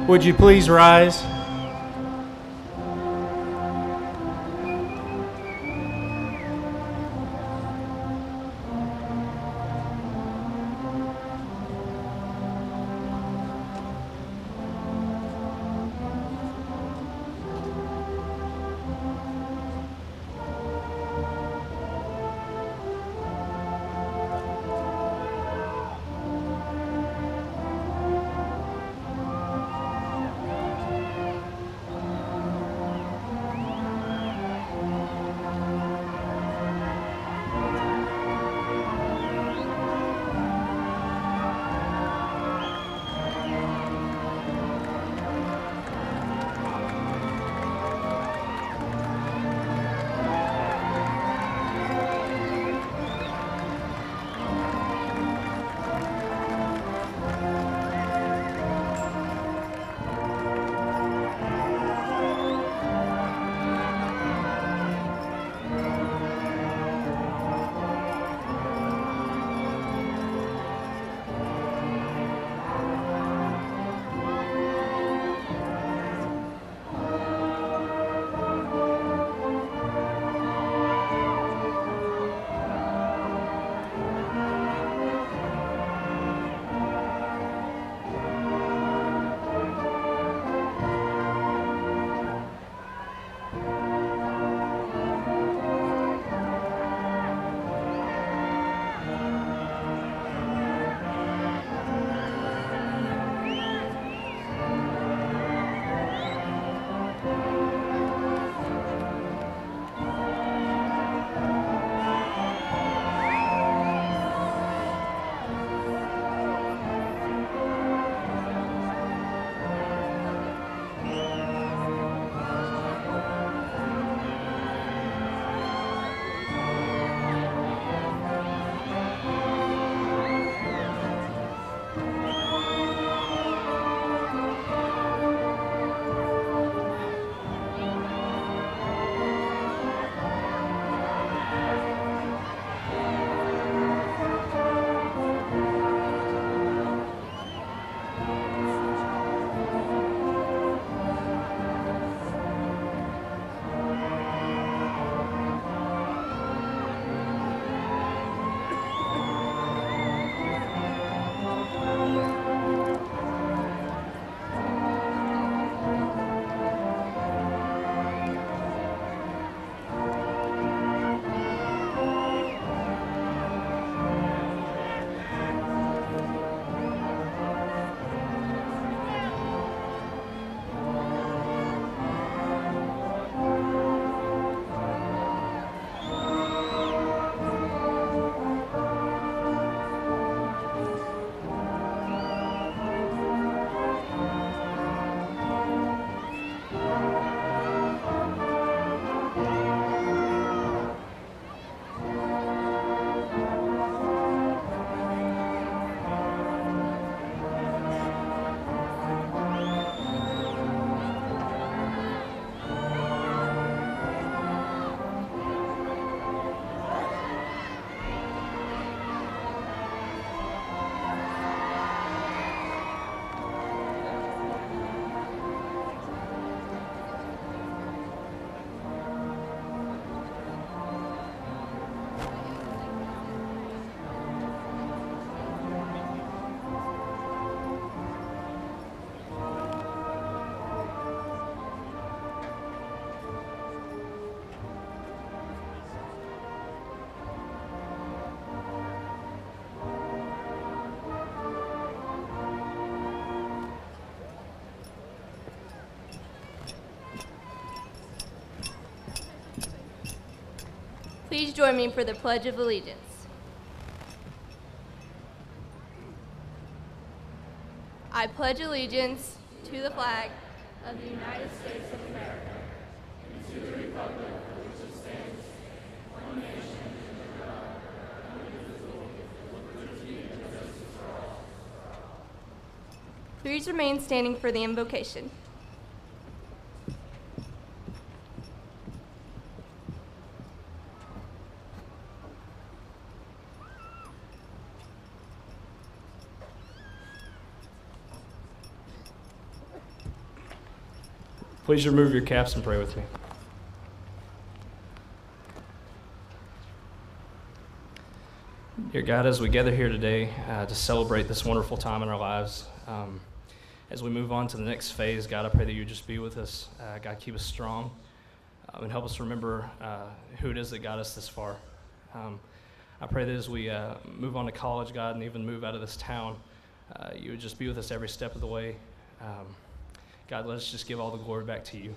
Would you please rise? Please join me for the Pledge of Allegiance. I pledge allegiance to the flag of the United States of America and to the republic for which it stands, one nation, under God, indivisible, with liberty and justice for all. Please remain standing for the invocation. Please remove your caps and pray with me. Dear God, as we gather here today to celebrate this wonderful time in our lives, as we move on to the next phase, God, I pray that you just be with us. God, keep us strong and help us remember who it is that got us this far. I pray that as we move on to college, God, and even move out of this town, you would just be with us every step of the way. God, let us just give all the glory back to you.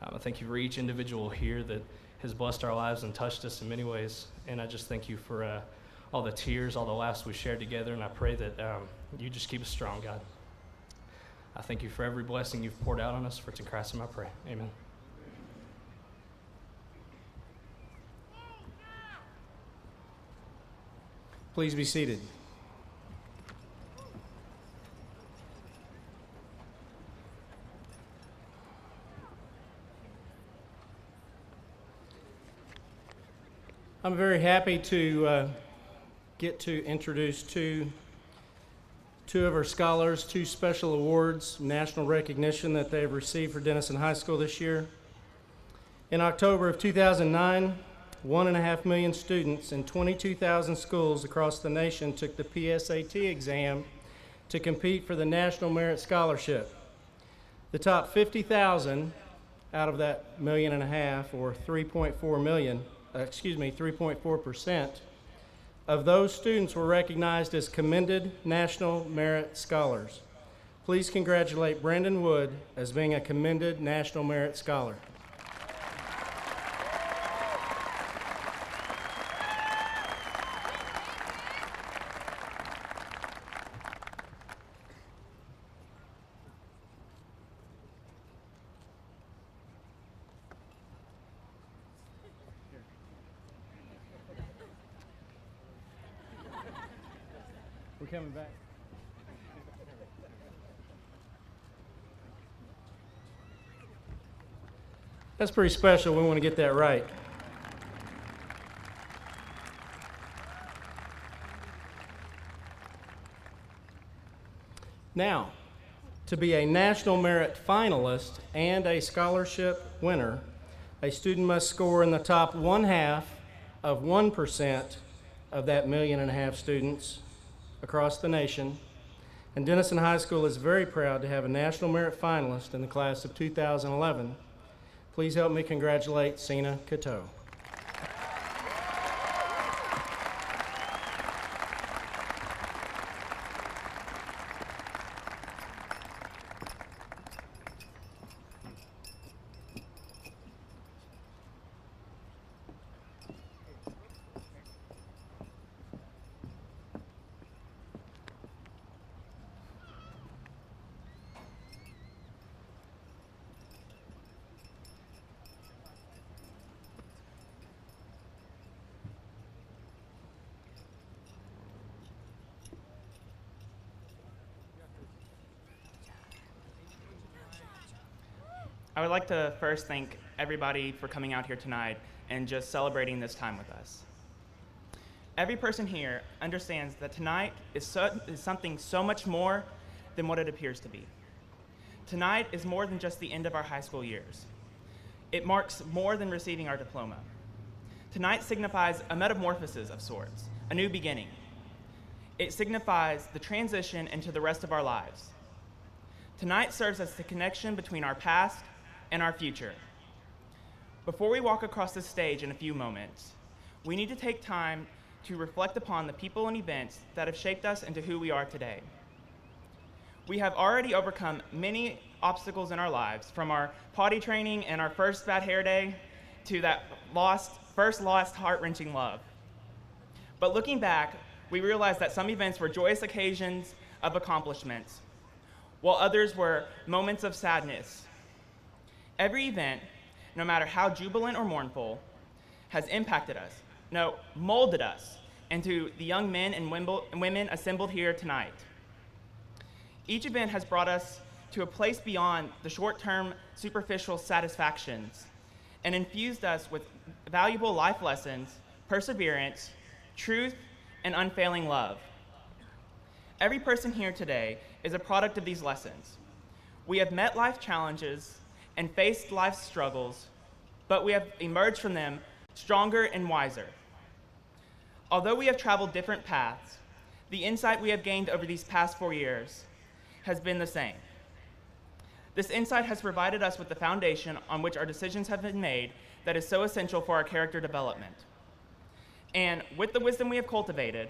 I thank you for each individual here that has blessed our lives and touched us in many ways. And I just thank you for all the tears, all the laughs we shared together. And I pray that you just keep us strong, God. I thank you for every blessing you've poured out on us. For it's in Christ's name I pray. Amen. Please be seated. I'm very happy to get to introduce two of our scholars, two special awards, national recognition that they've received for Denison High School this year. In October of 2009, 1.5 million students in 22,000 schools across the nation took the PSAT exam to compete for the National Merit Scholarship. The top 50,000 out of that 1.5 million, or 3.4% of those students were recognized as commended National Merit Scholars. Please congratulate Brandon Wood as being a commended National Merit Scholar. We're coming back. That's pretty special. We want to get that right. Now, to be a National Merit finalist and a scholarship winner, a student must score in the top 1/2 of 1% of that 1.5 million students across the nation. And Denison High School is very proud to have a National Merit finalist in the class of 2011. Please help me congratulate Sina Cateau. I would like to first thank everybody for coming out here tonight and just celebrating this time with us. Every person here understands that tonight is something so much more than what it appears to be. Tonight is more than just the end of our high school years. It marks more than receiving our diploma. Tonight signifies a metamorphosis of sorts, a new beginning. It signifies the transition into the rest of our lives. Tonight serves as the connection between our past and our future. Before we walk across this stage in a few moments, we need to take time to reflect upon the people and events that have shaped us into who we are today. We have already overcome many obstacles in our lives, from our potty training and our first bad hair day to that first lost heart-wrenching love. But looking back, we realize that some events were joyous occasions of accomplishments, while others were moments of sadness. Every event, no matter how jubilant or mournful, has impacted us, molded us into the young men and women assembled here tonight. Each event has brought us to a place beyond the short-term, superficial satisfactions and infused us with valuable life lessons, perseverance, truth, and unfailing love. Every person here today is a product of these lessons. We have met life challenges and faced life's struggles, but we have emerged from them stronger and wiser. Although we have traveled different paths, the insight we have gained over these past 4 years has been the same. This insight has provided us with the foundation on which our decisions have been made that is so essential for our character development. And with the wisdom we have cultivated,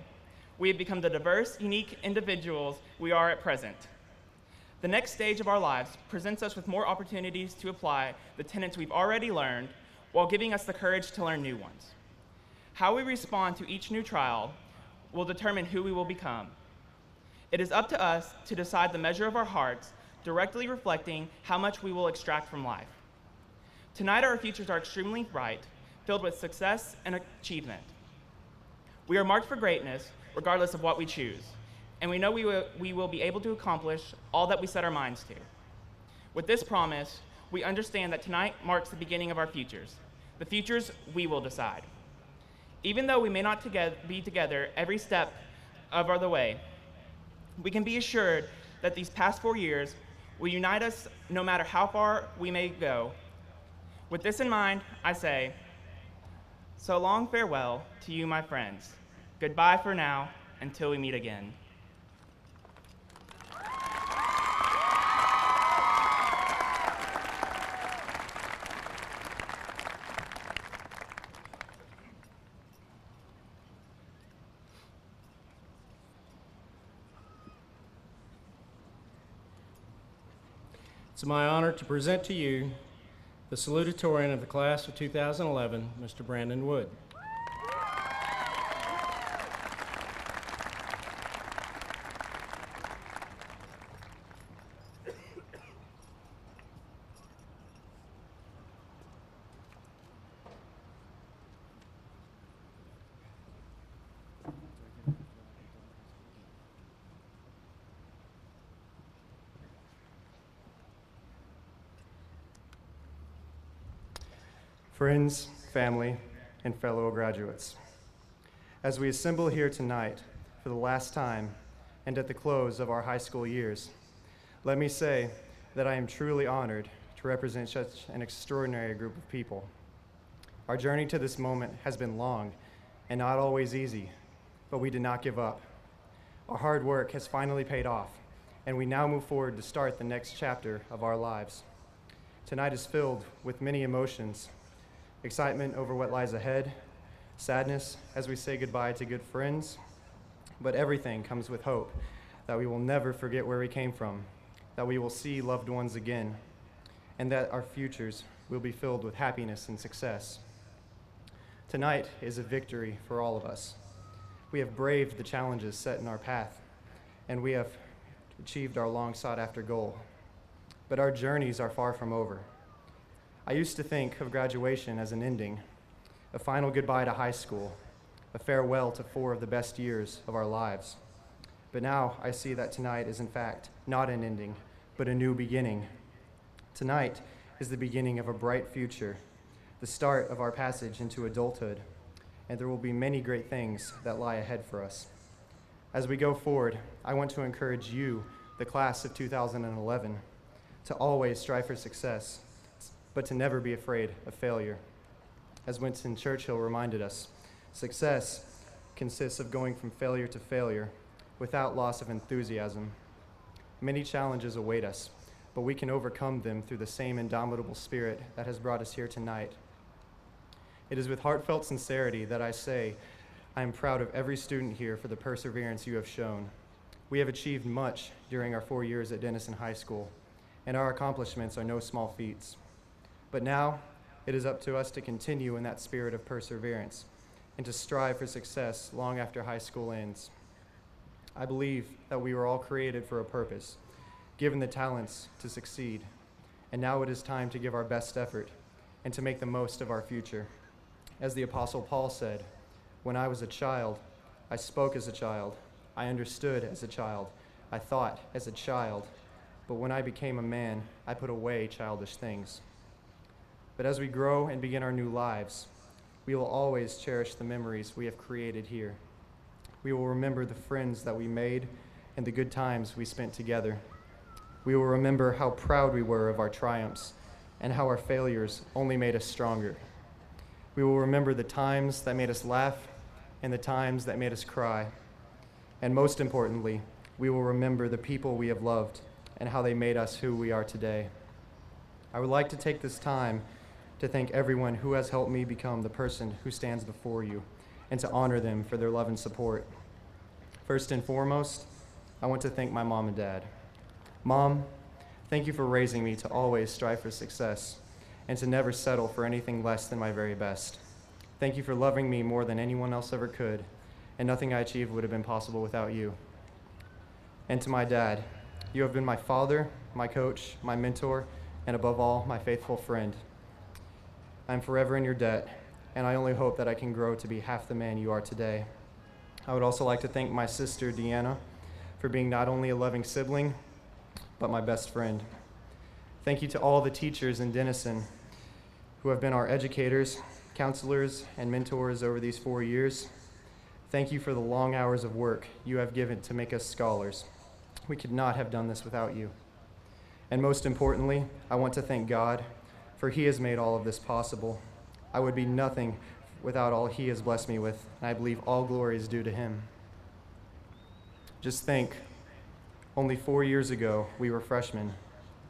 we have become the diverse, unique individuals we are at present. The next stage of our lives presents us with more opportunities to apply the tenets we've already learned while giving us the courage to learn new ones. How we respond to each new trial will determine who we will become. It is up to us to decide the measure of our hearts, directly reflecting how much we will extract from life. Tonight, our futures are extremely bright, filled with success and achievement. We are marked for greatness, regardless of what we choose, and we know we will be able to accomplish all that we set our minds to. With this promise, we understand that tonight marks the beginning of our futures, the futures we will decide. Even though we may not be together every step of the way, we can be assured that these past 4 years will unite us no matter how far we may go. With this in mind, I say, so long farewell to you, my friends. Goodbye for now, until we meet again. It's my honor to present to you the Salutatorian of the class of 2011, Mr. Brandon Wood. Friends, family, and fellow graduates, as we assemble here tonight for the last time and at the close of our high school years, let me say that I am truly honored to represent such an extraordinary group of people. Our journey to this moment has been long and not always easy, but we did not give up. Our hard work has finally paid off, and we now move forward to start the next chapter of our lives. Tonight is filled with many emotions: excitement over what lies ahead, sadness as we say goodbye to good friends, but everything comes with hope that we will never forget where we came from, that we will see loved ones again, and that our futures will be filled with happiness and success. Tonight is a victory for all of us. We have braved the challenges set in our path, and we have achieved our long sought after goal. But our journeys are far from over. I used to think of graduation as an ending, a final goodbye to high school, a farewell to 4 of the best years of our lives. But now I see that tonight is in fact not an ending, but a new beginning. Tonight is the beginning of a bright future, the start of our passage into adulthood, and there will be many great things that lie ahead for us. As we go forward, I want to encourage you, the class of 2011, to always strive for success, but to never be afraid of failure. As Winston Churchill reminded us, success consists of going from failure to failure without loss of enthusiasm. Many challenges await us, but we can overcome them through the same indomitable spirit that has brought us here tonight. It is with heartfelt sincerity that I say I am proud of every student here for the perseverance you have shown. We have achieved much during our 4 years at Denison High School, and our accomplishments are no small feats. But now, it is up to us to continue in that spirit of perseverance and to strive for success long after high school ends. I believe that we were all created for a purpose, given the talents to succeed, and now it is time to give our best effort and to make the most of our future. As the Apostle Paul said, "When I was a child, I spoke as a child, I understood as a child, I thought as a child, but when I became a man, I put away childish things." But as we grow and begin our new lives, we will always cherish the memories we have created here. We will remember the friends that we made and the good times we spent together. We will remember how proud we were of our triumphs and how our failures only made us stronger. We will remember the times that made us laugh and the times that made us cry. And most importantly, we will remember the people we have loved and how they made us who we are today. I would like to take this time to thank everyone who has helped me become the person who stands before you and to honor them for their love and support. First and foremost, I want to thank my mom and dad. Mom, thank you for raising me to always strive for success and to never settle for anything less than my very best. Thank you for loving me more than anyone else ever could, and nothing I achieved would have been possible without you. And to my dad, you have been my father, my coach, my mentor, and above all, my faithful friend. I'm forever in your debt, and I only hope that I can grow to be half the man you are today. I would also like to thank my sister, Deanna, for being not only a loving sibling, but my best friend. Thank you to all the teachers in Denison who have been our educators, counselors, and mentors over these 4 years. Thank you for the long hours of work you have given to make us scholars. We could not have done this without you. And most importantly, I want to thank God, for He has made all of this possible. I would be nothing without all He has blessed me with, and I believe all glory is due to Him. Just think, only 4 years ago, we were freshmen,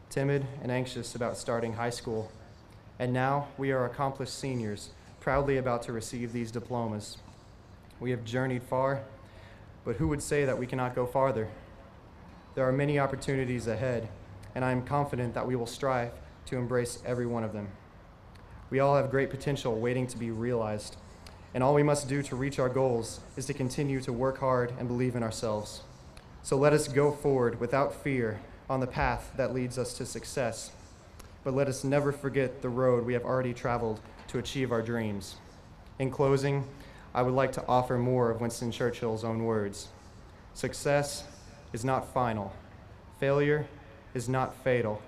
timid and anxious about starting high school. And now we are accomplished seniors, proudly about to receive these diplomas. We have journeyed far, but who would say that we cannot go farther? There are many opportunities ahead, and I am confident that we will strive to embrace every one of them. We all have great potential waiting to be realized, and all we must do to reach our goals is to continue to work hard and believe in ourselves. So let us go forward without fear on the path that leads us to success, but let us never forget the road we have already traveled to achieve our dreams. In closing, I would like to offer more of Winston Churchill's own words. Success is not final. Failure is not fatal.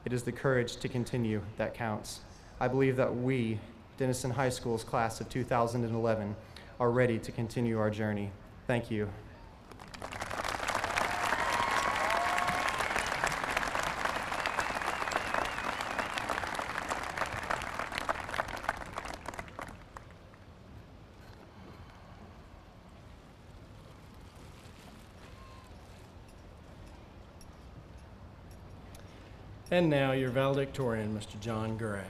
It is the courage to continue that counts. I believe that we, Denison High School's class of 2011, are ready to continue our journey. Thank you. And now your valedictorian, Mr. John Gurak.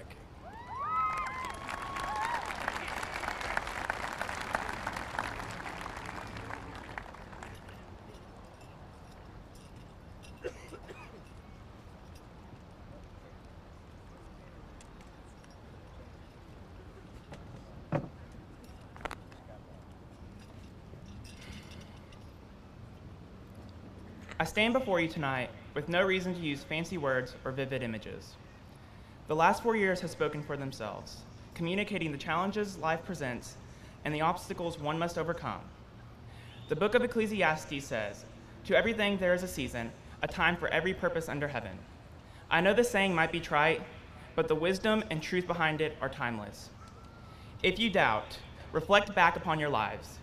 I stand before you tonight with no reason to use fancy words or vivid images. The last 4 years have spoken for themselves, communicating the challenges life presents and the obstacles one must overcome. The book of Ecclesiastes says, "To everything there is a season, a time for every purpose under heaven." I know this saying might be trite, but the wisdom and truth behind it are timeless. If you doubt, reflect back upon your lives,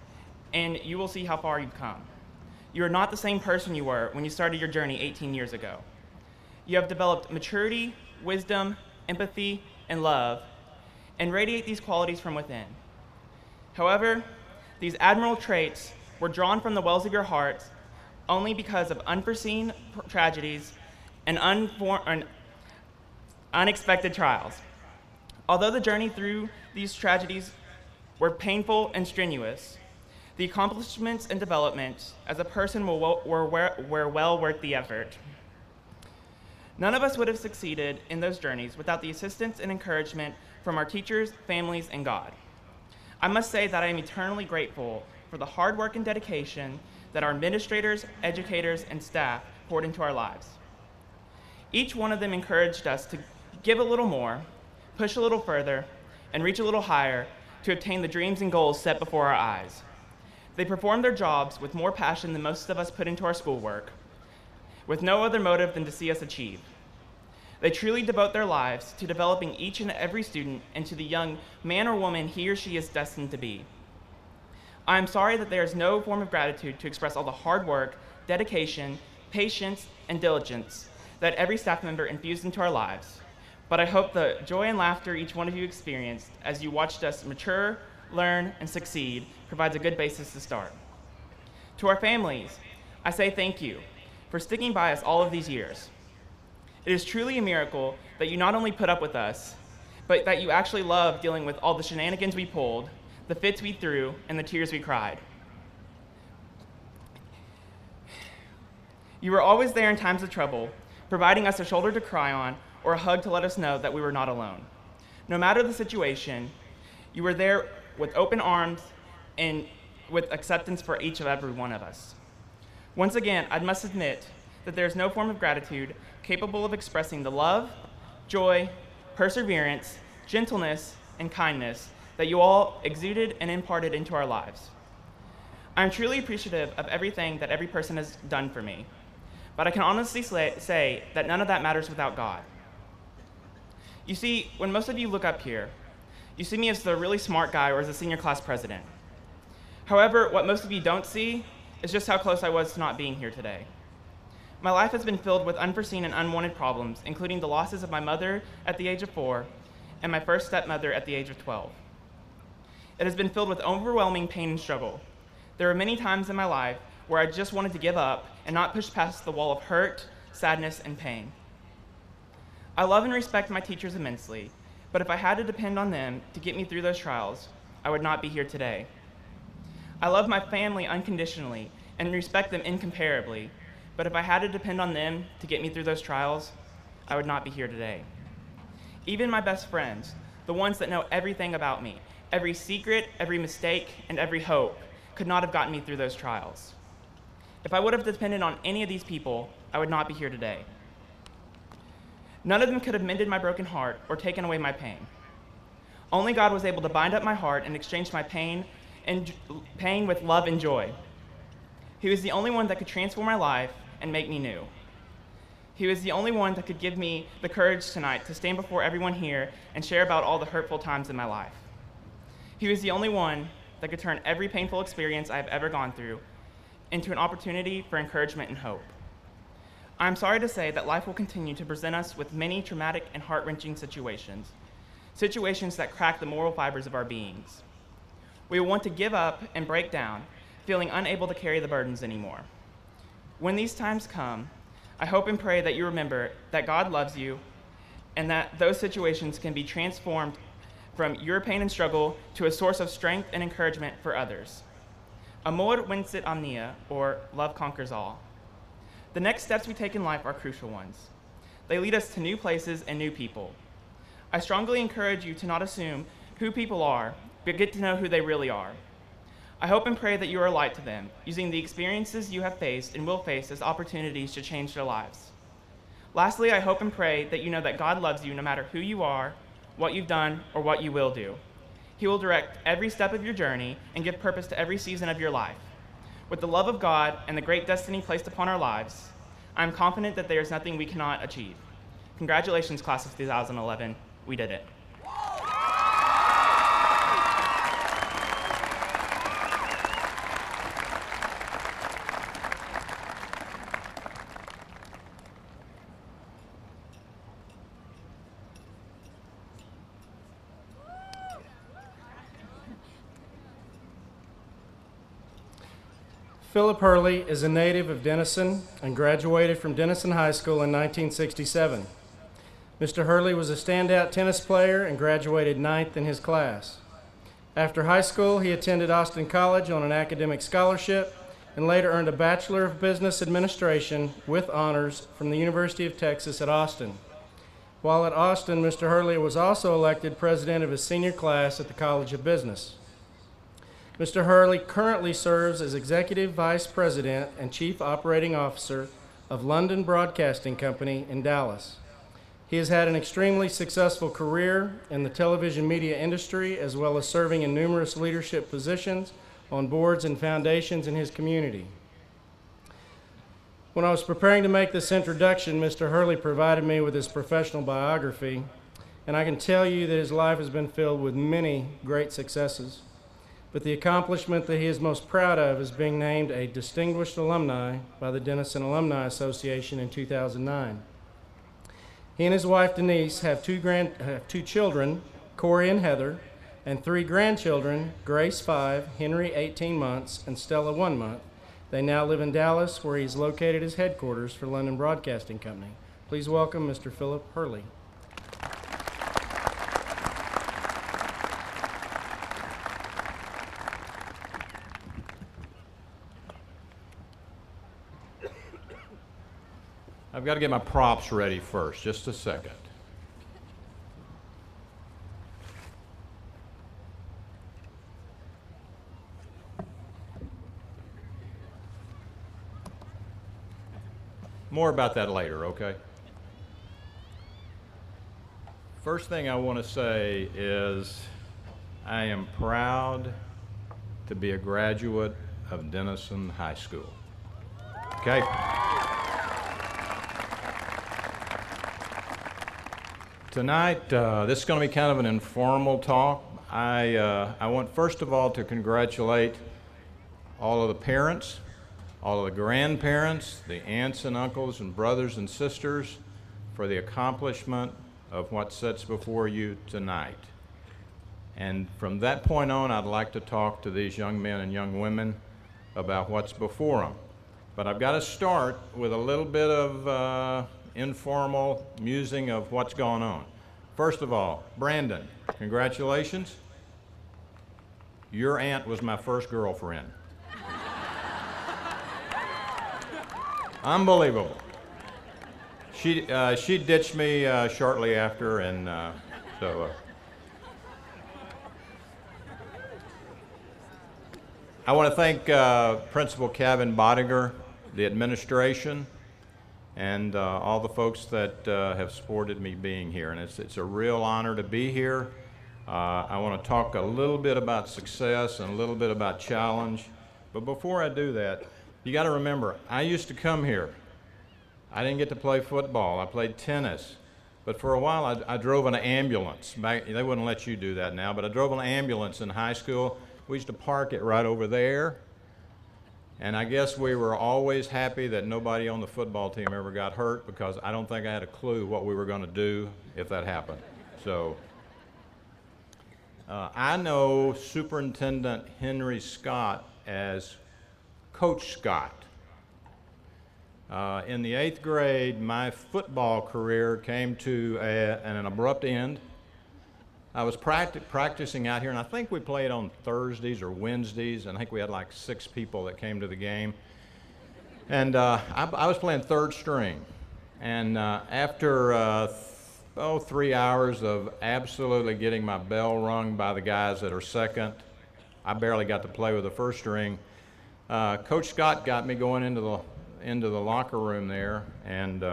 and you will see how far you've come. You are not the same person you were when you started your journey 18 years ago. You have developed maturity, wisdom, empathy, and love, and radiate these qualities from within. However, these admirable traits were drawn from the wells of your hearts only because of unforeseen tragedies and unexpected trials. Although the journey through these tragedies were painful and strenuous, the accomplishments and development as a person were well worth the effort. None of us would have succeeded in those journeys without the assistance and encouragement from our teachers, families, and God. I must say that I am eternally grateful for the hard work and dedication that our administrators, educators, and staff poured into our lives. Each one of them encouraged us to give a little more, push a little further, and reach a little higher to obtain the dreams and goals set before our eyes. They performed their jobs with more passion than most of us put into our schoolwork, with no other motive than to see us achieve. They truly devote their lives to developing each and every student into the young man or woman he or she is destined to be. I am sorry that there is no form of gratitude to express all the hard work, dedication, patience, and diligence that every staff member infused into our lives. but I hope the joy and laughter each one of you experienced as you watched us mature, learn, and succeed provides a good basis to start. To our families, I say thank you for sticking by us all of these years. It is truly a miracle that you not only put up with us, but that you actually love dealing with all the shenanigans we pulled, the fits we threw, and the tears we cried. You were always there in times of trouble, providing us a shoulder to cry on or a hug to let us know that we were not alone. No matter the situation, you were there with open arms and with acceptance for each and every one of us. Once again, I must admit that there is no form of gratitude capable of expressing the love, joy, perseverance, gentleness, and kindness that you all exuded and imparted into our lives. I am truly appreciative of everything that every person has done for me, but I can honestly say that none of that matters without God. You see, when most of you look up here, you see me as the really smart guy or as the senior class president. However, what most of you don't see is just how close I was to not being here today. My life has been filled with unforeseen and unwanted problems, including the losses of my mother at the age of 4 and my first stepmother at the age of 12. It has been filled with overwhelming pain and struggle. There were many times in my life where I just wanted to give up and not push past the wall of hurt, sadness, and pain. I love and respect my teachers immensely, but if I had to depend on them to get me through those trials, I would not be here today. I love my family unconditionally and respect them incomparably, but if I had to depend on them to get me through those trials, I would not be here today. Even my best friends, the ones that know everything about me, every secret, every mistake, and every hope, could not have gotten me through those trials. If I would have depended on any of these people, I would not be here today. None of them could have mended my broken heart or taken away my pain. Only God was able to bind up my heart and exchange my pain with love and joy. He was the only one that could transform my life and make me new. He was the only one that could give me the courage tonight to stand before everyone here and share about all the hurtful times in my life. He was the only one that could turn every painful experience I have ever gone through into an opportunity for encouragement and hope. I'm sorry to say that life will continue to present us with many traumatic and heart-wrenching situations that crack the moral fibers of our beings. We will want to give up and break down, feeling unable to carry the burdens anymore. When these times come, I hope and pray that you remember that God loves you and that those situations can be transformed from your pain and struggle to a source of strength and encouragement for others. Amor vincit omnia, or love conquers all. The next steps we take in life are crucial ones. They lead us to new places and new people. I strongly encourage you to not assume who people are, but get to know who they really are. I hope and pray that you are a light to them, using the experiences you have faced and will face as opportunities to change their lives. Lastly, I hope and pray that you know that God loves you no matter who you are, what you've done, or what you will do. He will direct every step of your journey and give purpose to every season of your life. With the love of God and the great destiny placed upon our lives, I am confident that there is nothing we cannot achieve. Congratulations, class of 2011. We did it. Philip Hurley is a native of Denison and graduated from Denison High School in 1967. Mr. Hurley was a standout tennis player and graduated 9th in his class. After high school, he attended Austin College on an academic scholarship and later earned a Bachelor of Business Administration with honors from the University of Texas at Austin. While at Austin, Mr. Hurley was also elected president of his senior class at the College of Business. Mr. Hurley currently serves as Executive Vice President and Chief Operating Officer of London Broadcasting Company in Dallas. He has had an extremely successful career in the television media industry, as well as serving in numerous leadership positions on boards and foundations in his community. When I was preparing to make this introduction, Mr. Hurley provided me with his professional biography, and I can tell you that his life has been filled with many great successes. But the accomplishment that he is most proud of is being named a distinguished alumni by the Denison Alumni Association in 2009. He and his wife Denise have two children, Corey and Heather, and 3 grandchildren, Grace 5, Henry 18 months, and Stella 1 month. They now live in Dallas, where he's located his headquarters for London Broadcasting Company. Please welcome Mr. Philip Hurley. I've got to get my props ready first, just a second. More about that later, okay? First thing I want to say is I am proud to be a graduate of Denison High School. Okay? Tonight, this is going to be kind of an informal talk. I want first of all to congratulate all of the parents, all of the grandparents, the aunts and uncles and brothers and sisters for the accomplishment of what sits before you tonight. And from that point on, I'd like to talk to these young men and young women about what's before them. But I've got to start with a little bit of informal musing of what's going on. First of all, Brandon, congratulations. Your aunt was my first girlfriend. Unbelievable. She ditched me shortly after, and so I want to thank Principal Kevin Bodiger, the administration, and all the folks that have supported me being here. And it's a real honor to be here. I want to talk a little bit about success and a little bit about challenge. But before I do that, you got to remember, I used to come here. I didn't get to play football. I played tennis. But for a while, I drove an ambulance. They wouldn't let you do that now, but I drove an ambulance in high school. We used to park it right over there. And I guess we were always happy that nobody on the football team ever got hurt, because I don't think I had a clue what we were going to do if that happened. So I know Superintendent Henry Scott as Coach Scott. In the 8th grade, my football career came to an abrupt end. I was practicing out here, and I think we played on Thursdays or Wednesdays, and I think we had like 6 people that came to the game. And I was playing third string. And after 3 hours of absolutely getting my bell rung by the guys that are second, I barely got to play with the first string. Coach Scott got me going into the locker room there, and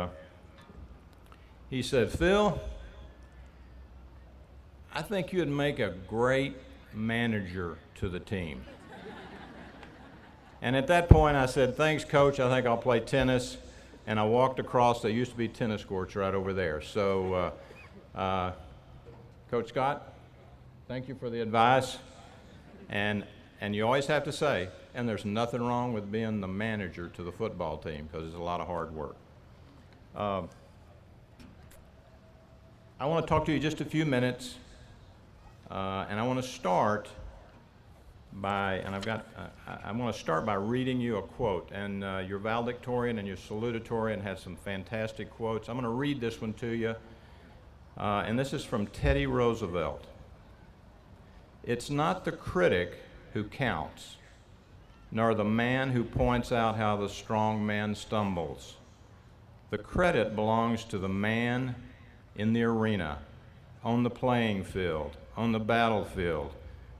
he said, "Phil, I think you'd make a great manager to the team." And at that point I said, "Thanks, Coach, I think I'll play tennis." And I walked across, there used to be tennis courts right over there. So Coach Scott, thank you for the advice. And you always have to say, and there's nothing wrong with being the manager to the football team, because it's a lot of hard work. I want to talk to you just a few minutes, and I want to start by, I want to start by reading you a quote. And your valedictorian and your salutatorian had some fantastic quotes. I'm going to read this one to you, and this is from Teddy Roosevelt. "It's not the critic who counts, nor the man who points out how the strong man stumbles. The credit belongs to the man in the arena, on the playing field, on the battlefield,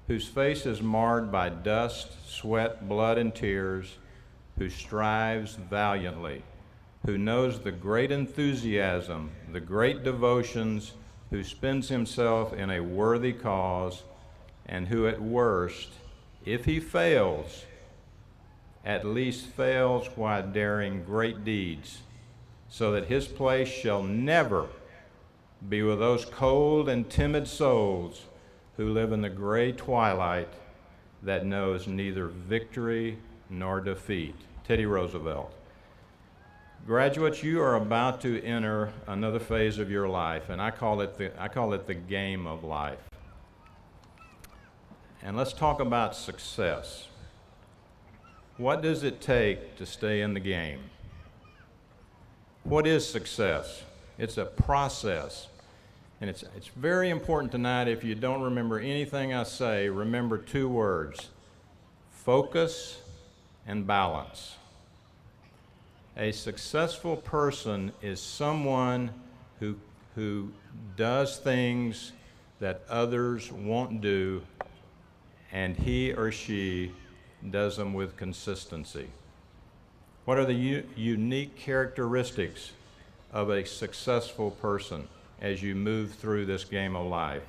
whose face is marred by dust, sweat, blood, and tears, who strives valiantly, who knows the great enthusiasm, the great devotions, who spends himself in a worthy cause, and who at worst, if he fails, at least fails while daring great deeds, so that his place shall never be with those cold and timid souls who live in the gray twilight that knows neither victory nor defeat." Teddy Roosevelt. Graduates, you are about to enter another phase of your life, and I call it the game of life. And let's talk about success. What does it take to stay in the game? What is success? It's a process. And it's very important tonight, if you don't remember anything I say, remember two words: focus and balance. A successful person is someone who does things that others won't do, and he or she does them with consistency. What are the unique characteristics of a successful person as you move through this game of life?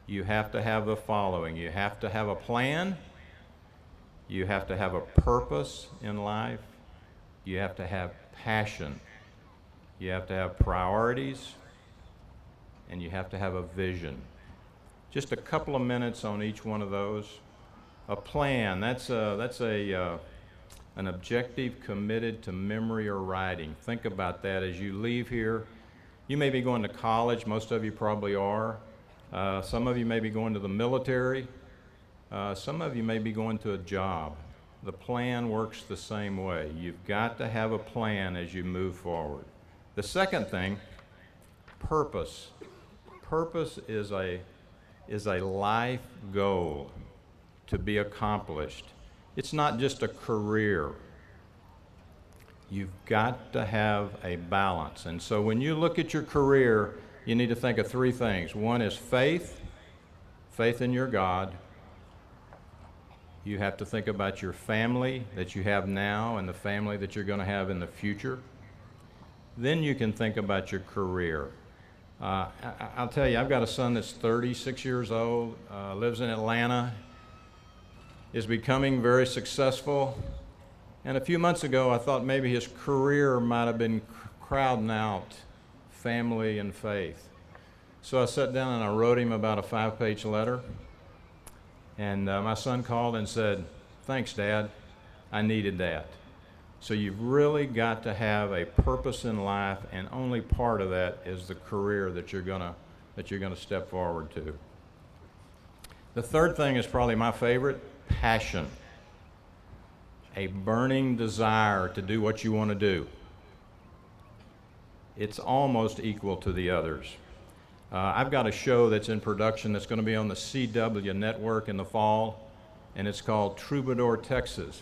You have to have the following. You have to have a plan. You have to have a purpose in life. You have to have passion. You have to have priorities. And you have to have a vision. Just a couple of minutes on each one of those. A plan, that's an objective committed to memory or writing. Think about that as you leave here. You may be going to college, most of you probably are. Some of you may be going to the military. Some of you may be going to a job. The plan works the same way. You've got to have a plan as you move forward. The second thing, purpose. Purpose is a life goal to be accomplished. It's not just a career. You've got to have a balance. And so when you look at your career, you need to think of three things. One is faith in your God. You have to think about your family that you have now and the family that you're going to have in the future. Then you can think about your career. I'll tell you, I've got a son that's 36 years old, lives in Atlanta, is becoming very successful. And a few months ago, I thought maybe his career might have been crowding out family and faith. So I sat down and I wrote him about a 5-page letter. And my son called and said, "Thanks, Dad. I needed that." So you've really got to have a purpose in life, and only part of that is the career that you're gonna step forward to. The third thing is probably my favorite: passion. A burning desire to do what you want to do. It's almost equal to the others. I've got a show that's in production that's going to be on the CW network in the fall, and it's called Troubadour, Texas.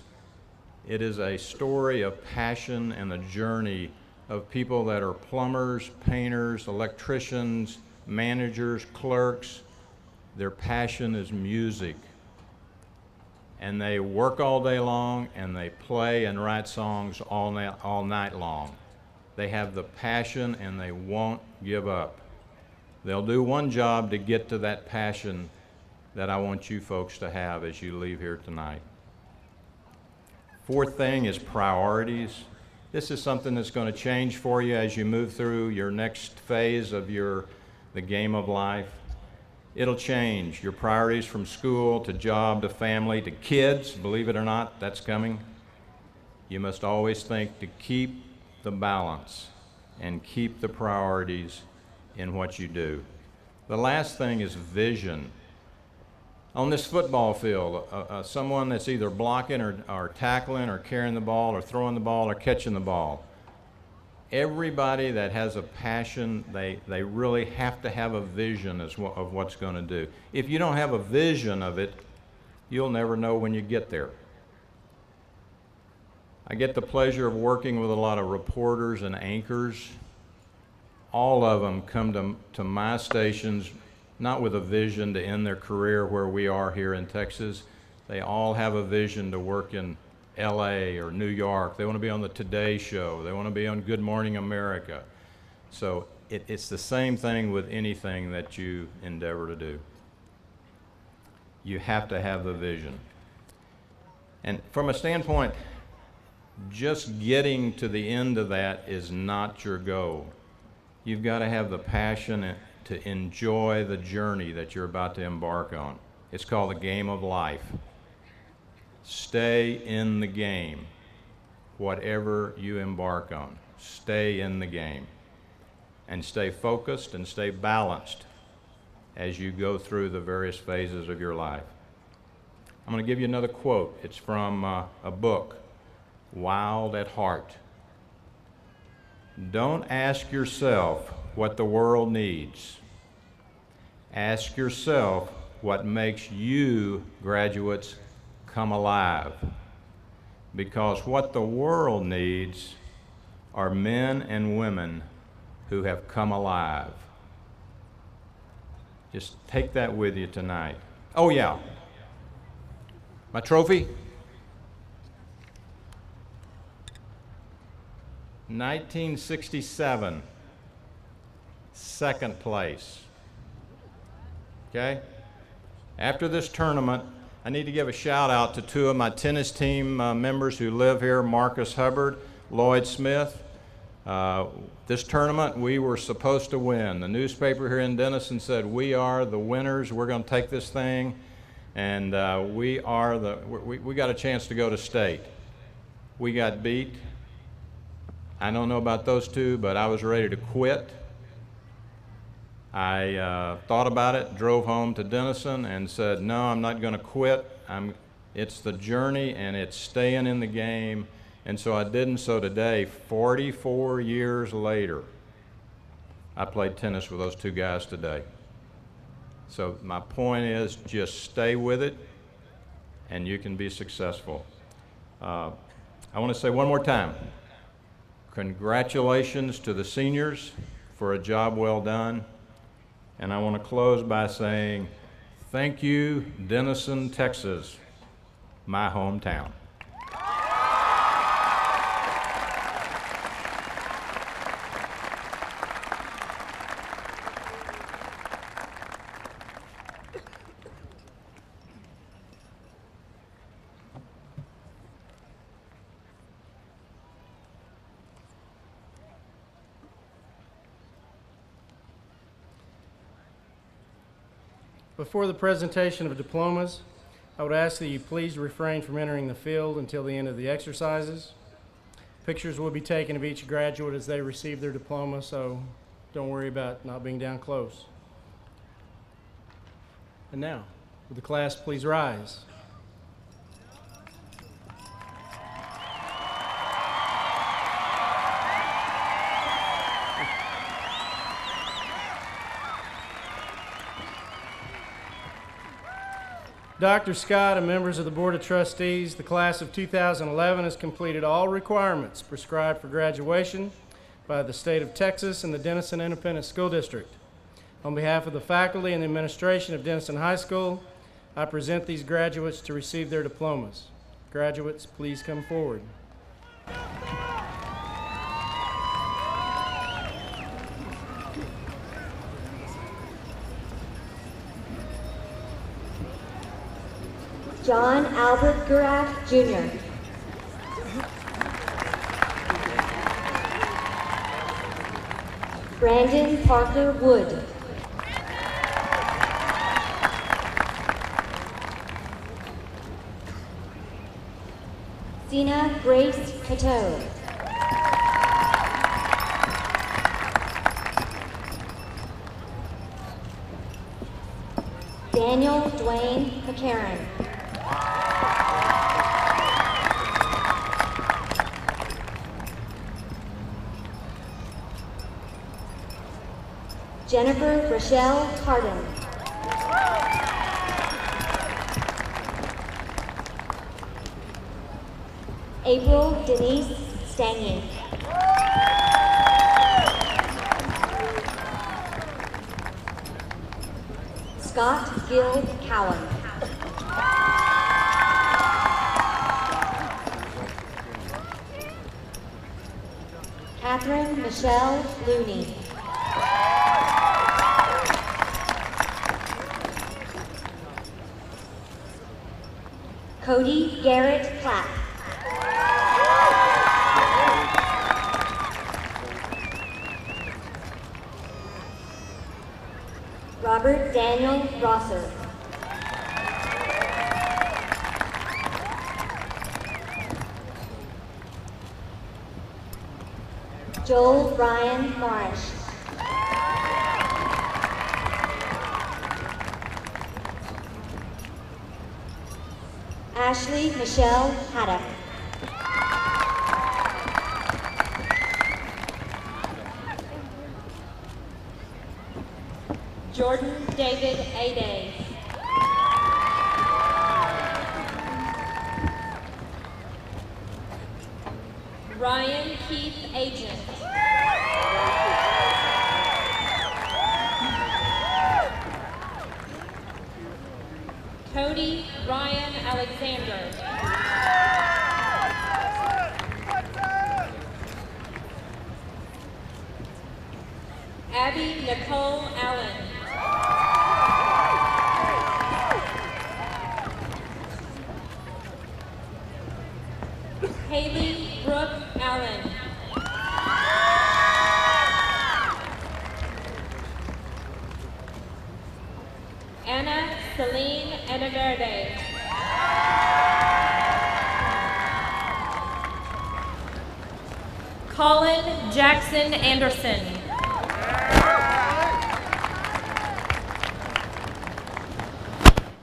It is a story of passion and a journey of people that are plumbers, painters, electricians, managers, clerks. Their passion is music. And they work all day long, and they play and write songs all night long. They have the passion, and they won't give up. They'll do one job to get to that passion that I want you folks to have as you leave here tonight. Fourth thing is priorities. This is something that's going to change for you as you move through your next phase of the game of life. It'll change your priorities from school to job to family to kids. Believe it or not, that's coming. You must always think to keep the balance and keep the priorities in what you do. The last thing is vision. On this football field, someone that's either blocking or tackling or carrying the ball or throwing the ball or catching the ball, everybody that has a passion, they really have to have a vision of what's going to do. If you don't have a vision of it, you'll never know when you get there. I get the pleasure of working with a lot of reporters and anchors. All of them come to my stations not with a vision to end their career where we are here in Texas. They all have a vision to work in LA or New York. They want to be on the Today Show. They want to be on Good Morning America. So it's the same thing with anything that you endeavor to do. You have to have the vision. And from a standpoint, just getting to the end of that is not your goal. You've got to have the passion to enjoy the journey that you're about to embark on. It's called the game of life. Stay in the game. whatever you embark on. Stay in the game and stay focused and stay balanced as you go through the various phases of your life. I'm going to give you another quote. It's from a book, Wild at Heart. Don't ask yourself what the world needs. Ask yourself what makes you, graduates, come alive. Because what the world needs are men and women who have come alive. Just take that with you tonight. Oh yeah, my trophy. 1967, second place. Okay? After this tournament, I need to give a shout out to two of my tennis team members who live here, Marcus Hubbard, Lloyd Smith. This tournament we were supposed to win. The newspaper here in Denison said we are the winners. We're going to take this thing, and we got a chance to go to state. We got beat. I don't know about those two, but I was ready to quit. I thought about it, drove home to Denison, and said, no, I'm not going to quit. It's the journey, and it's staying in the game. And so I didn't. So today, 44 years later, I played tennis with those two guys today. So my point is just stay with it, and you can be successful. I want to say one more time, congratulations to the seniors for a job well done. And I want to close by saying, thank you, Denison, Texas, my hometown. Before the presentation of diplomas, I would ask that you please refrain from entering the field until the end of the exercises. Pictures will be taken of each graduate as they receive their diploma, so don't worry about not being down close. And now, will the class please rise? Dr. Scott and members of the Board of Trustees, the class of 2011 has completed all requirements prescribed for graduation by the state of Texas and the Denison Independent School District. On behalf of the faculty and the administration of Denison High School, I present these graduates to receive their diplomas. Graduates, please come forward. John Albert Gurat, Jr. Brandon Parker Wood. Sina Grace Cateau. Daniel Dwayne McCarron. Jennifer Rochelle Hardin. April Denise Stangy. Scott Gil Cowan. Catherine Michelle Looney. Cody Garrett Platt. Robert Daniel Rosser. Joel Ryan Marsh. Ashley Michelle Haddock. Jordan David Ade. Ryan Keith Agent. Cody Ryan Alexander. Abby Nicole Allen. Haley Brooke Allen. Anna Celine Enaverde. Colin Jackson Anderson.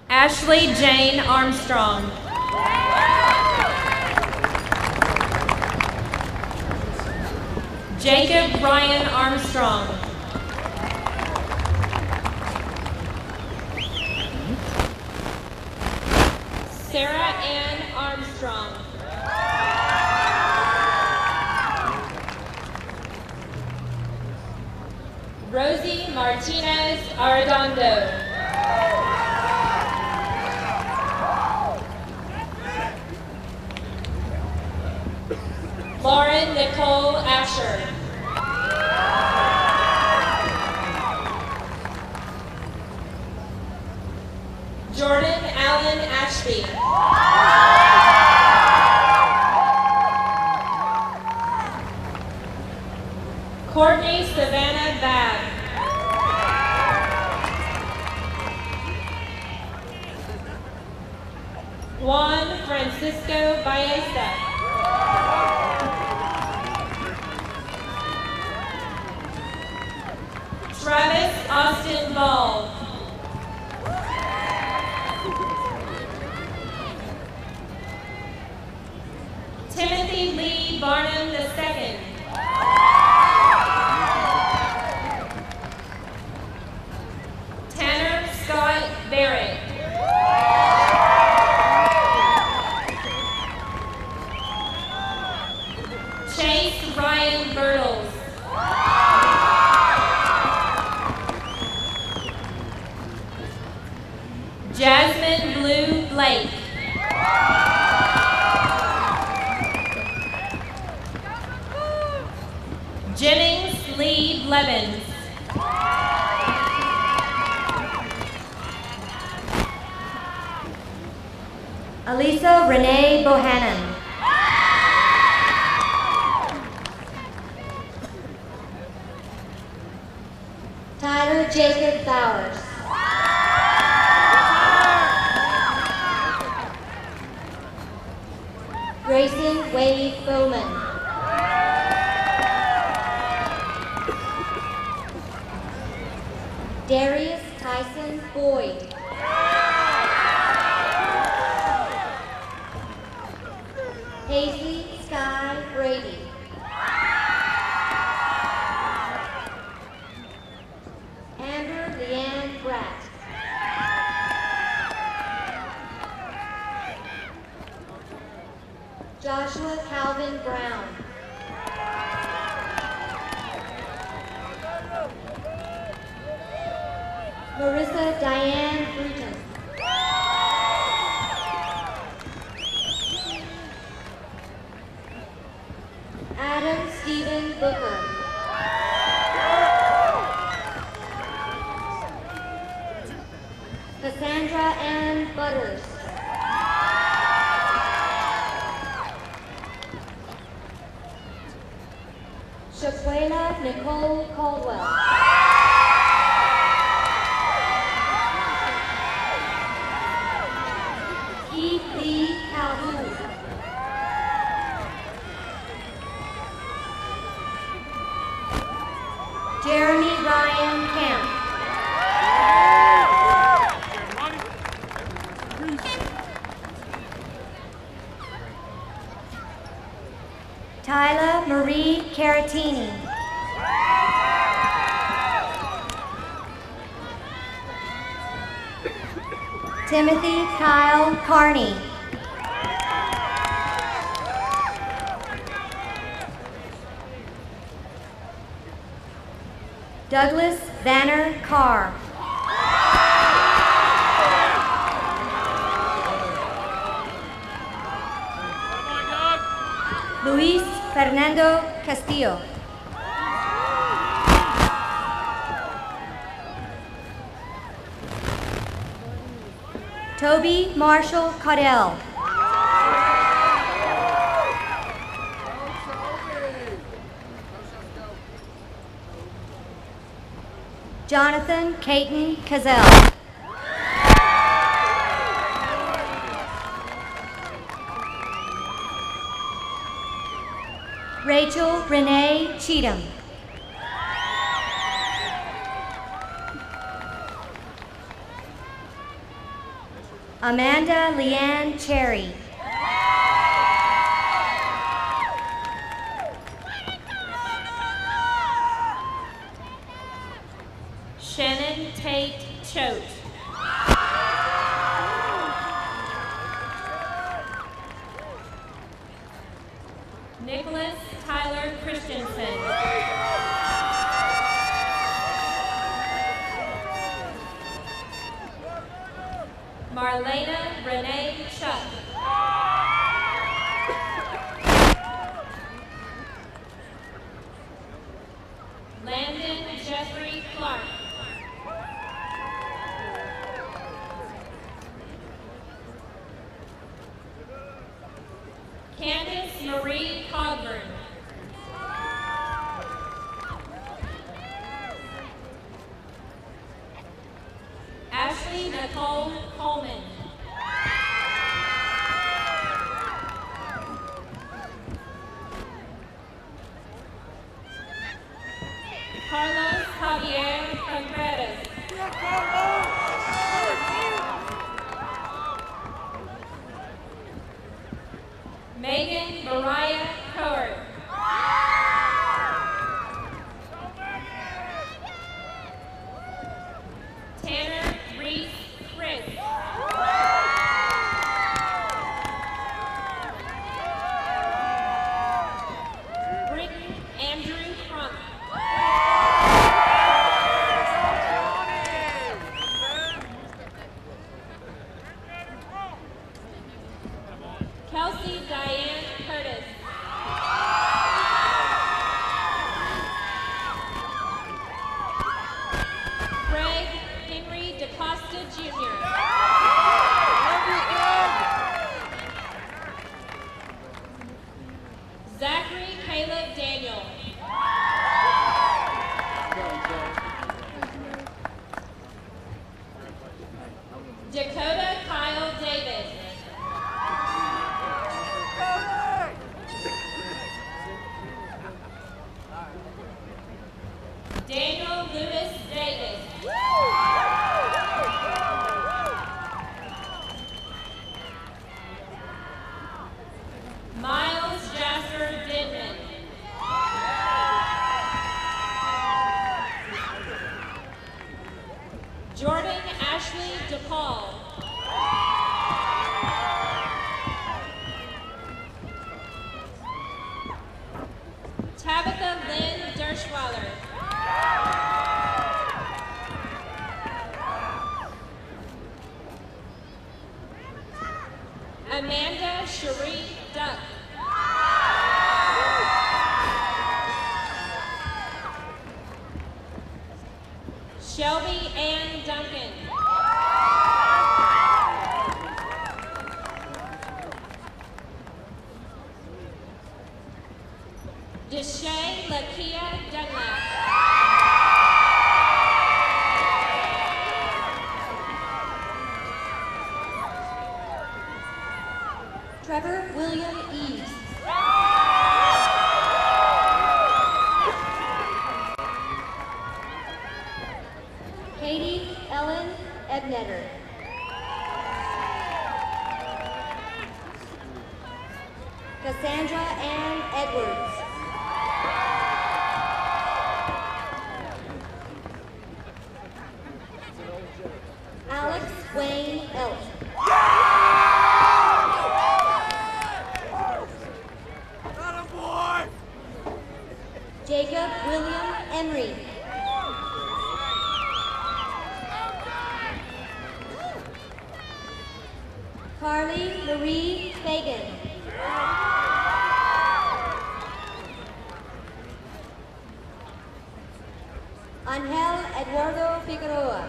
Ashley Jane Armstrong. Jacob Ryan Armstrong. Sarah Ann Armstrong. Rosie Martinez Arredondo. Lauren Nicole Asher. Jordan Allen Ashby. Courtney Savannah Babb. Juan Francisco Baeza. Travis Austin Ball. Timothy Lee Barnum II. Tanner Scott Barrett. Chase Ryan Birtles. Jasmine Blue Blake. Jennings Lee Blevins. Alisa Renee Bohannon. Tyler Jacob Bowers. Grayson Wade Bowman. Darius Tyson Boyd. Paisley Sky Brady. Amber Leanne Bratt. Joshua Calvin Brown. Marissa Diane Bruton. Adam Stephen Booker. Cassandra Ann Butters. Shaquela Nicole Caldwell. Keith Lee Calhoun. Baratini. Timothy Kyle Carney. Douglas Vanner Carr. Luis Fernando Castillo. Toby Marshall Caudell. Jonathan Caton Cazell. Rachel Renee Cheatham. Amanda Leanne Cherry. Shannon Tate Choate. Nicholas Tyler Christensen. Marlena Renee Chuck. Landon Jeffrey Clark. Candace Marie Cogburn. Ashley Nicole Coleman. Carlos Javier Contreras. Megan Mariah Court. Tanner Reese Chris. Britton Andrew Crump. Kelsey Diane Curtis. Greg Henry DaCosta Jr. Zachary Caleb Daniel. Dakota Kyle Davis. Daniel Lewis Davis. Miles Jasper Denman. Jordan Ashley DePaul. Tabitha Lynn Dershweiler. Amanda Cherie Duck. Shelby Ann Duncan. Deshae Lakia Dunlap. Trevor William Eves. Katie Ellen Ebnetter. Cassandra Ann Edwards. Alex Wayne Elk. Jacob William Emery. Carly Marie Fagan. Angel Eduardo Figueroa.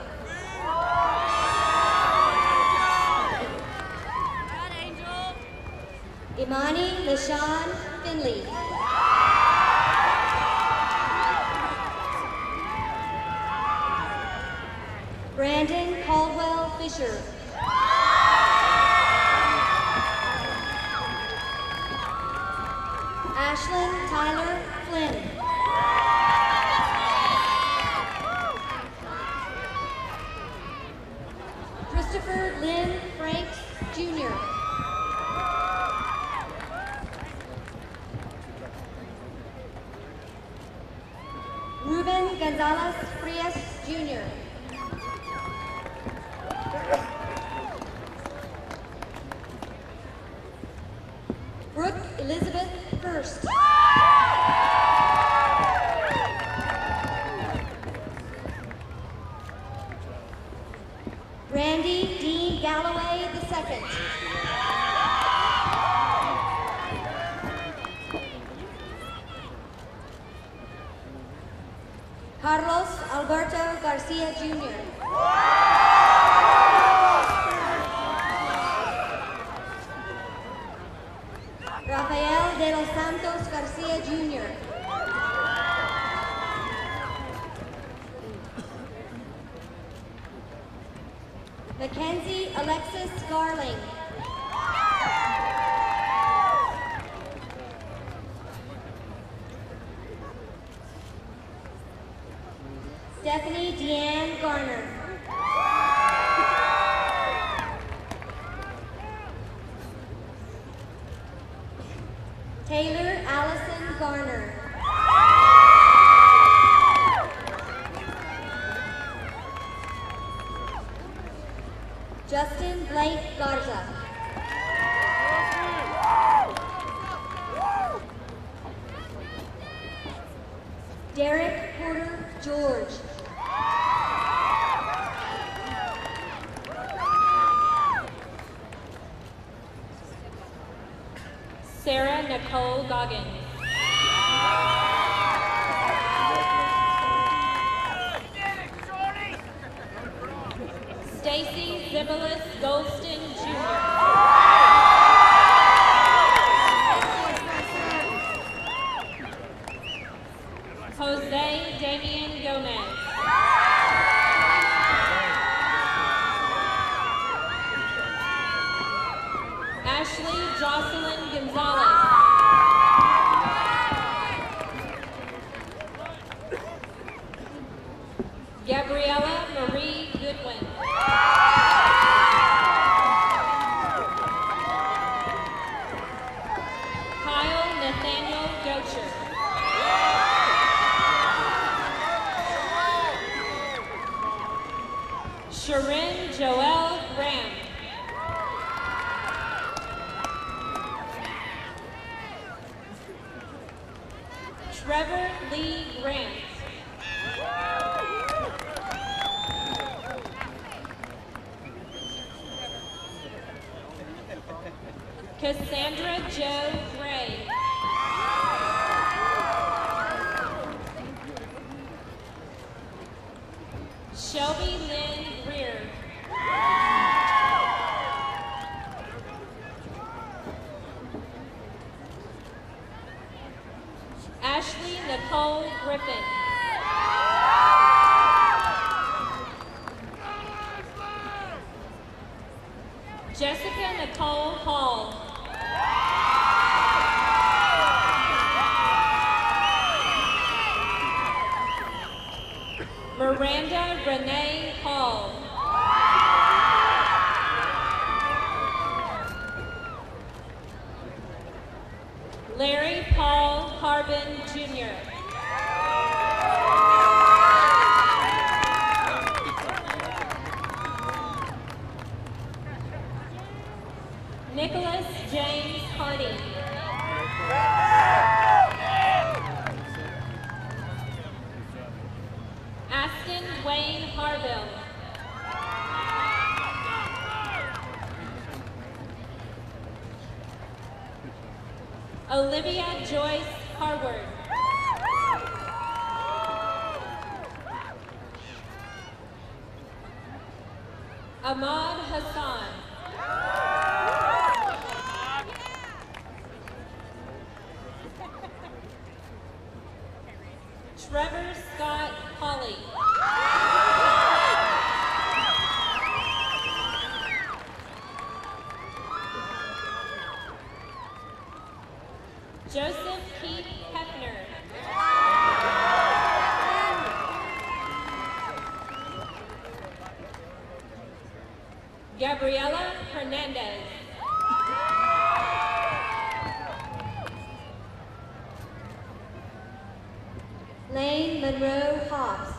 Imani LaShawn Finley. Brandon Caldwell Fisher. Ashlyn Tyler Flynn. Christopher Lynn Franks, Jr. Ruben Gonzalez Frias, Jr. Brooke Elizabeth Hurst. Randy Dean Galloway II. Carlos Alberto Garcia Jr. Rafael de los Santos Garcia Jr. Mackenzie Alexis Garling. Stephanie Deanne Garner. Taylor Allison Garner. Justin Blake Garza. Derek Porter George. Sarah Nicole Goggins. Stacy Zibilis Golston Jr. Jose Damian Gomez. Ashley Jocelyn Gonzalez. Gabriella Marie Goodwin. Kyle Nathaniel Gocher. Sharon Joelle Graham. Trevor Lee Grant. Cassandra Jo Gray. Shelby Lynn Greer. Ashley Nicole Griffin. Jessica Nicole Hall. Miranda Renee Hall. Larry Paul Harbin Jr. Marville. Olivia Joyce Harward. Ahmad Hassan. Trevor Scott Hawley. Joseph Keith Hefner. Gabriela Hernandez. Lane Monroe Hobbs.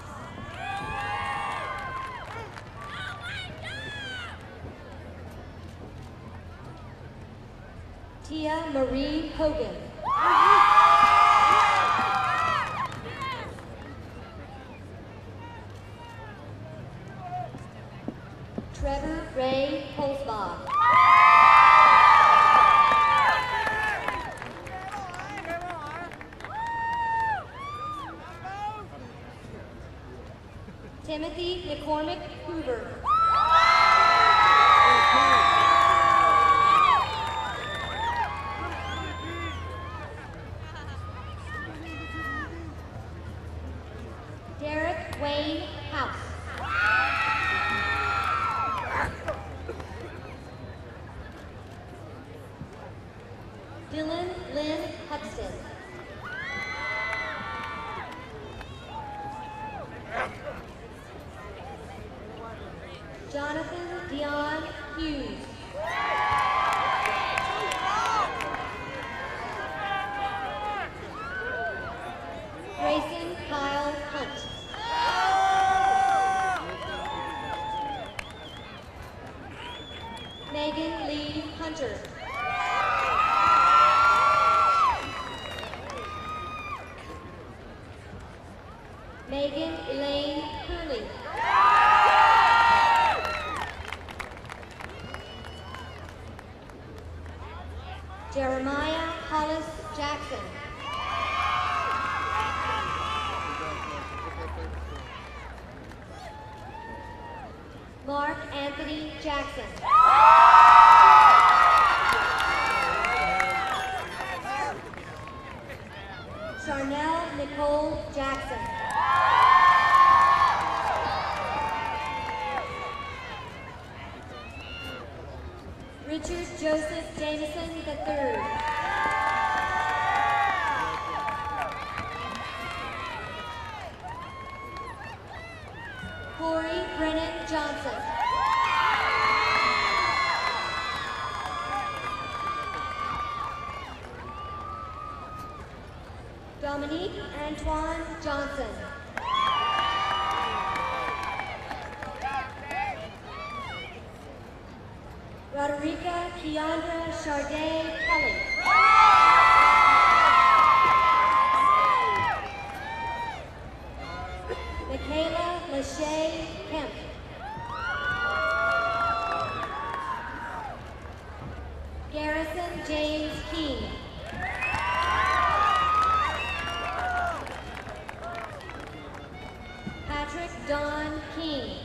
Tia Marie Hogan. Trevor Ray Holzbach. Timothy McCormick Hoover. Derek Wayne House. Dylan Lynn Huxton. Jonathan Dion Hughes. Grayson Kyle Hunt. Megan Lee Hunter. Megan Elaine Curley. Jeremiah Hollis Jackson. Mark Anthony Jackson. Charnel Nicole Jackson. Richard Joseph Denison III. Corey Brennan Johnson. Dominique Antoine Johnson. Roderica Keandra Charday Kelly. Michaela Lachey Kemp. Garrison James King. Patrick Don King.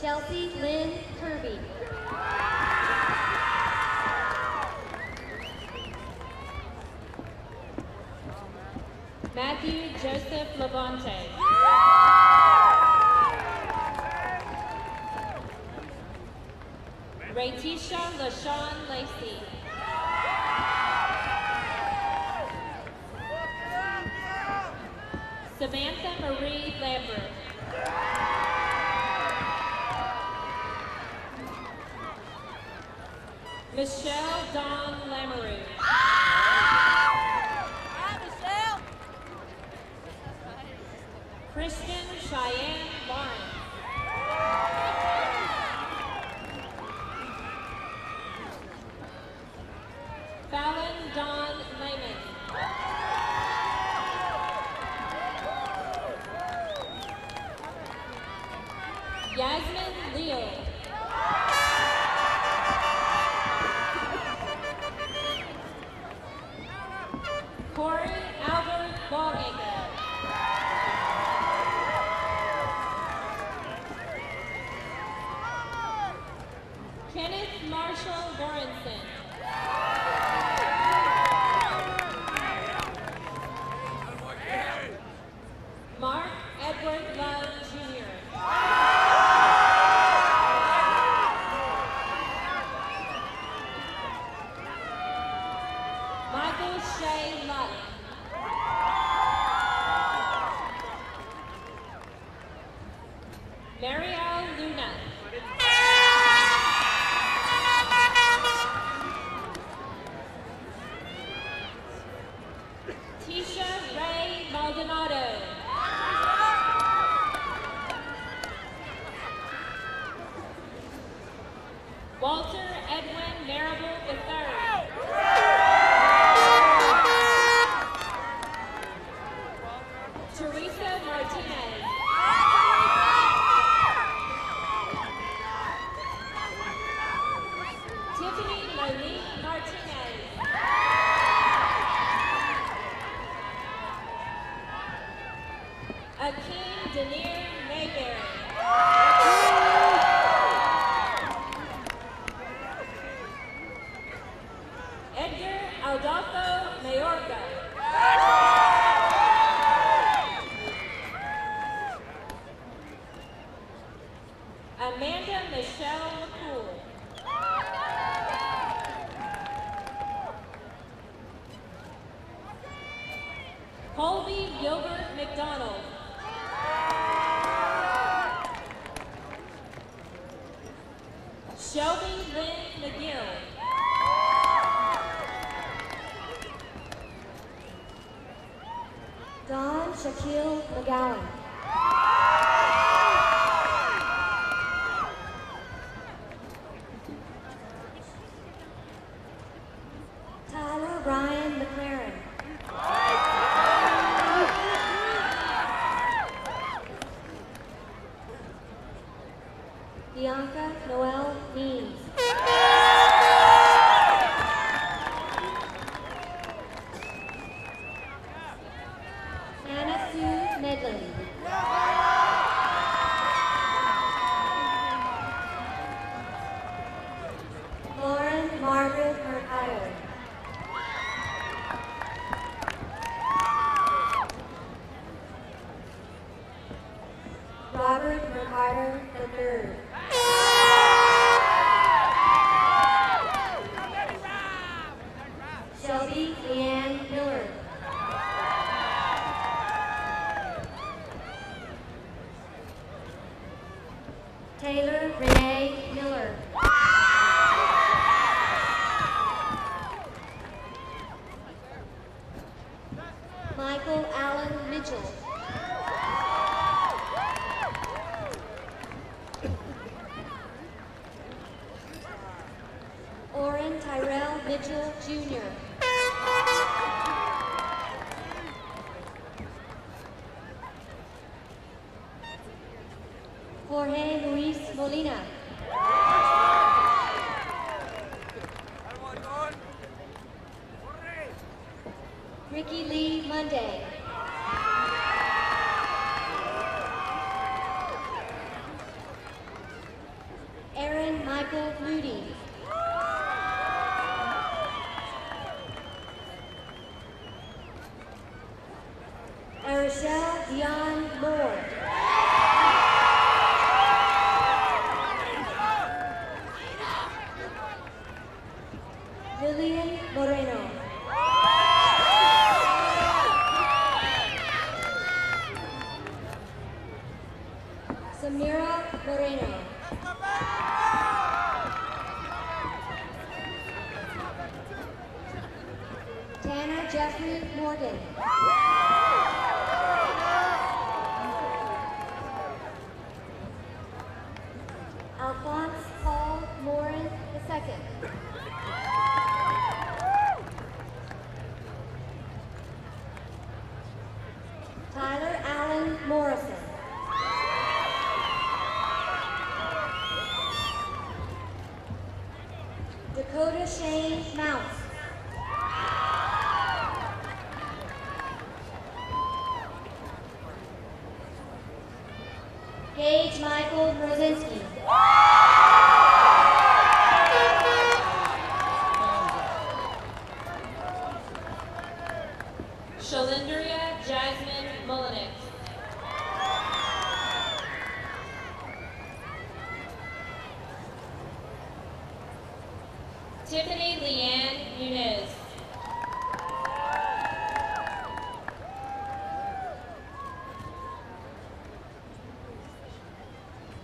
Chelsea Lynn Kirby. Matthew Joseph Levante. Raytisha LaShawn Lacey. Samantha Marie Lambert. Michelle Dawn Lamoureux. Christian Cheyenne Lawrence. Fallon Dawn Lehman. Yasmin Leal. Corey Albert Ballacre. Kenneth Marshall Lawrenson. Mark Edward Love Jr. Michael Shea Lutton. Mariel Luna. Tisha Ray Maldonado. Walter Edwin Marable III. Teresa Martinez. Tiffany Monique Martinez. Akeem Denier Mayberry. Edgar Aldolfo Mayorga. Amanda Michelle McCool. Colby Gilbert McDonald. Shelby Lynn McGill. Don Shaquille McGowan. Tyler Ryan McLaren. Bianca Noel Deans. Anna Sue Medley. Lauren Margaret Mercado. Robert Mercado III. Shelby Leanne Miller. Taylor Renee Miller. Michael Allen Mitchell. Oren Tyrell Mitchell Jr. Jorge Luis Molina. Ricky Lee Monday. Aaron Michael Moody. Arishelle Dion Moore. Lillian Moreno. Samira Moreno. Tanner Jeffrey Morgan. Alphonse Paul Morin II. Tyler Allen Morrison. Gage Michael Rosinski. Shalindria Jasmine Mullenix. Tiffany Leanne Muniz.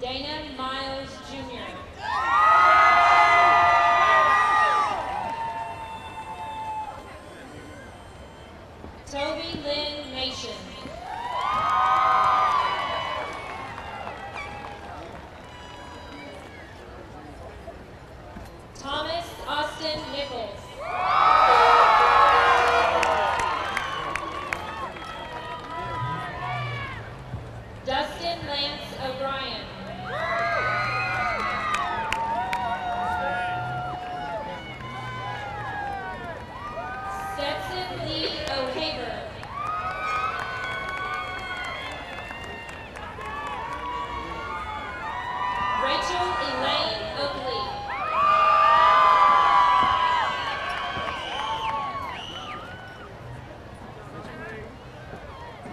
Dana Miles Jr. Toby Lynn Nation. Thomas Austin Nichols. Dustin Lance O'Brien. Stetson Lee O'Haver. Rachel Elaine Oakley.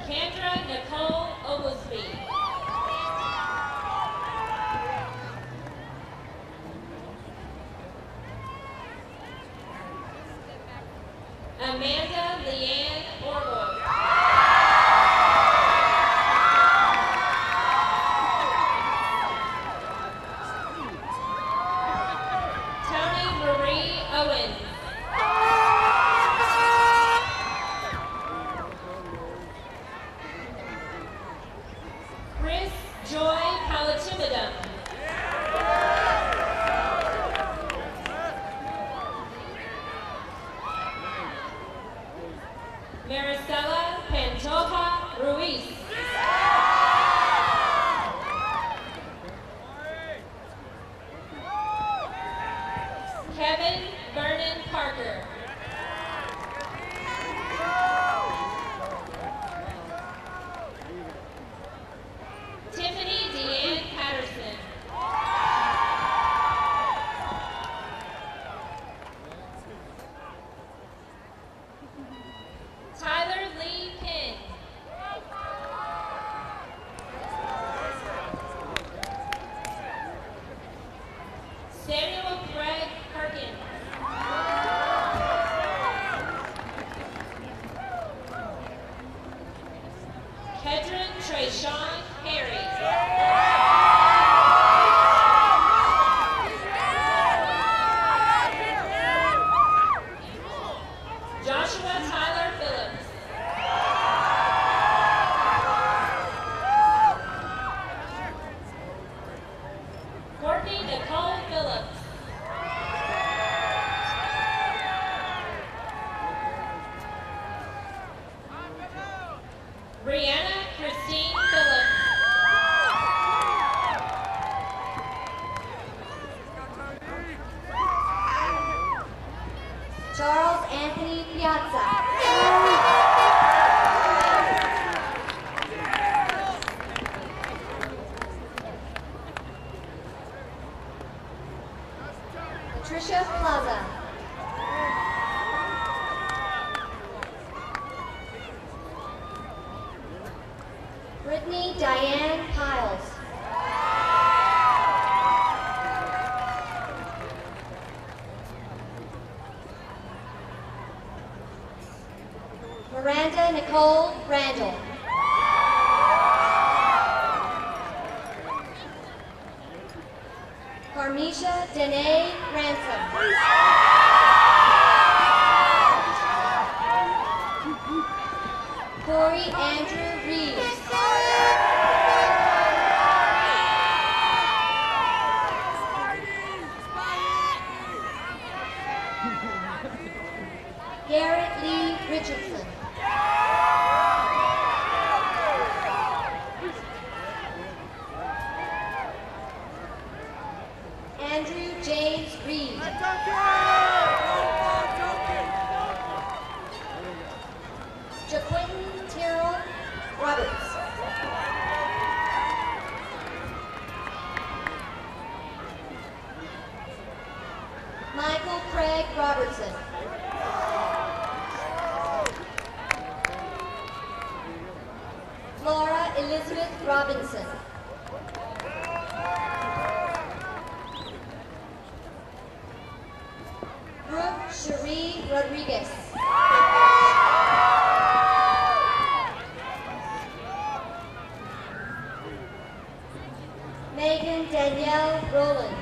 Kendra Nicole Oglesby. Amanda Leanne Orwell. Tony Marie Owens. Chris Joy Palatimidum. Maricela Pantoja Ruiz. Kevin Vernon Parker. Tiffany Deanne Patterson. Tyler Lee Pinn. Samuel Craig Perkins. Kedron Trayshawn Harry. Joshua Tyler Phillips. Courtney Nicole Phillips. Brianna Christine Phillips. Charles Anthony Piazza. Patricia Plaza. Brittany Diane Piles. Miranda Nicole Randall. Carmisha Danae Ransom. Corey Andrew Reeves. Garrett Lee Richardson. Andrew James Reed. Jaquinton Tyrrell Roberts. Robertson. Flora Elizabeth Robinson. Brooke Cherie Rodriguez. Megan Danielle Rowland.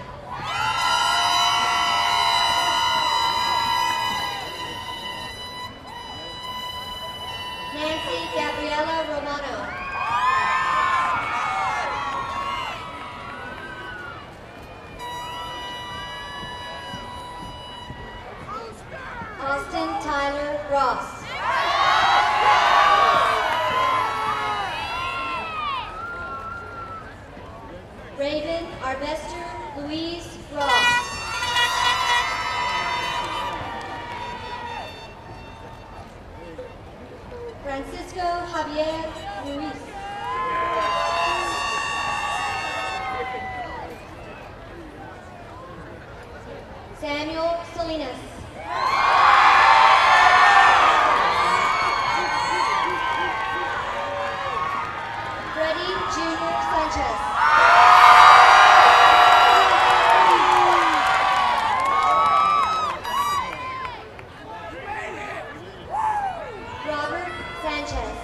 Nancy Gabriela Romano. Austin Tyler Ross. Raven Arbester Louise Ross. Francisco Javier Ruiz. Samuel Salinas. Freddie Junior Sanchez. Robert Sanchez.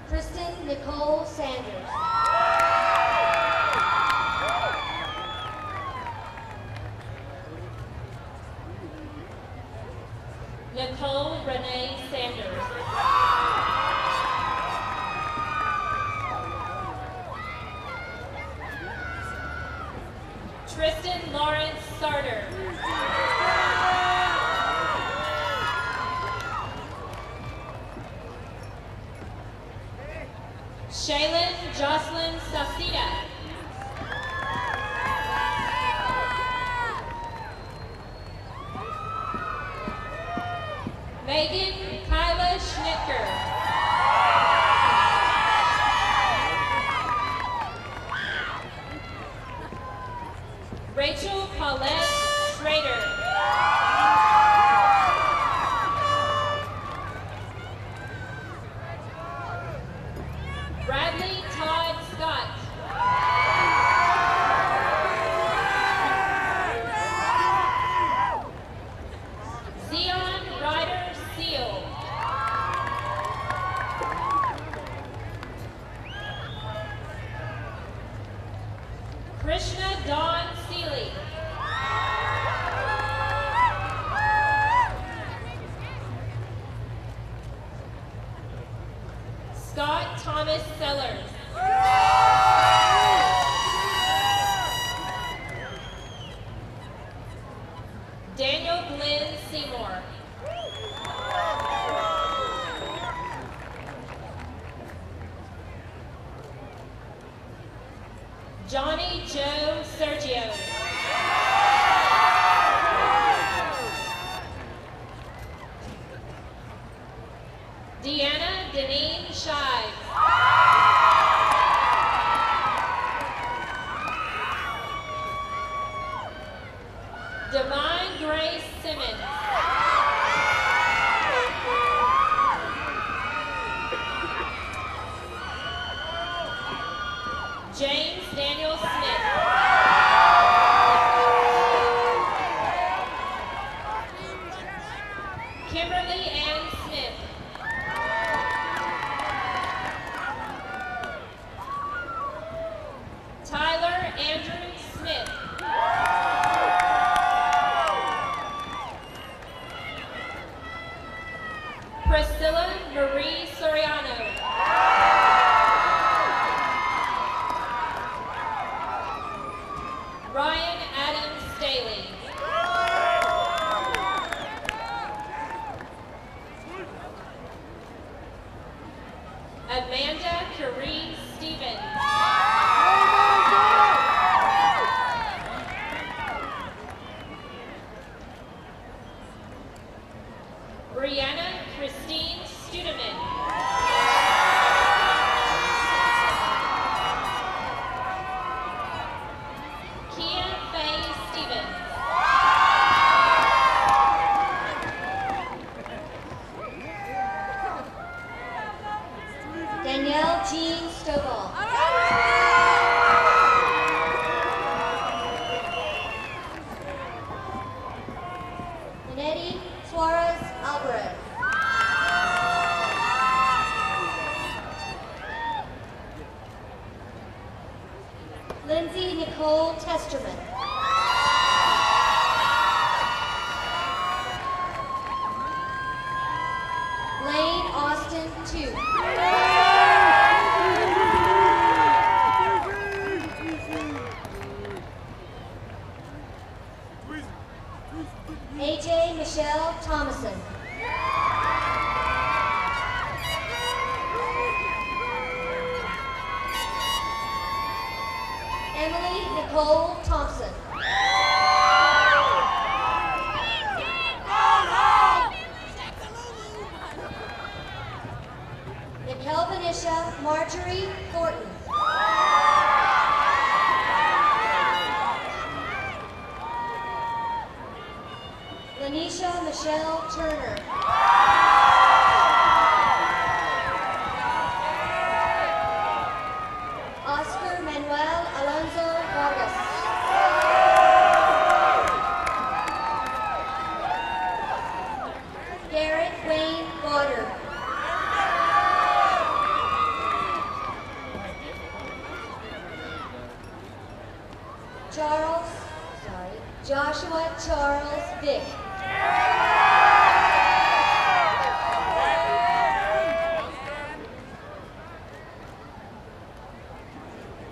Kristen Nicole Sanders. Nicole Renee Sanders. Tristan Lawrence Sarter. Shaylin Jocelyn Safita. Megan Kyla Schnicker. Rachel Paulette Schrader. Bradley Todd Scott. Zion Ryder Seal. Krishna Dawn Seeley. Scott Thomas Sellers. Daniel Glenn Seymour. Johnny Joe Sergio. Deanna Deneen Shives. Divine Grace Simmons. James Daniel Smith. Kimberly Ann Smith. Tyler Andrew Smith. Westerman. Lane Austin 2. AJ Michelle Thomason. Emily Nicole Thompson. Nikelvanisha Marjorie Thornton. Lanisha Michelle Turner. Oscar Manuel Alonso Vargas. Garrett Wayne Goddard. Joshua Charles Vick.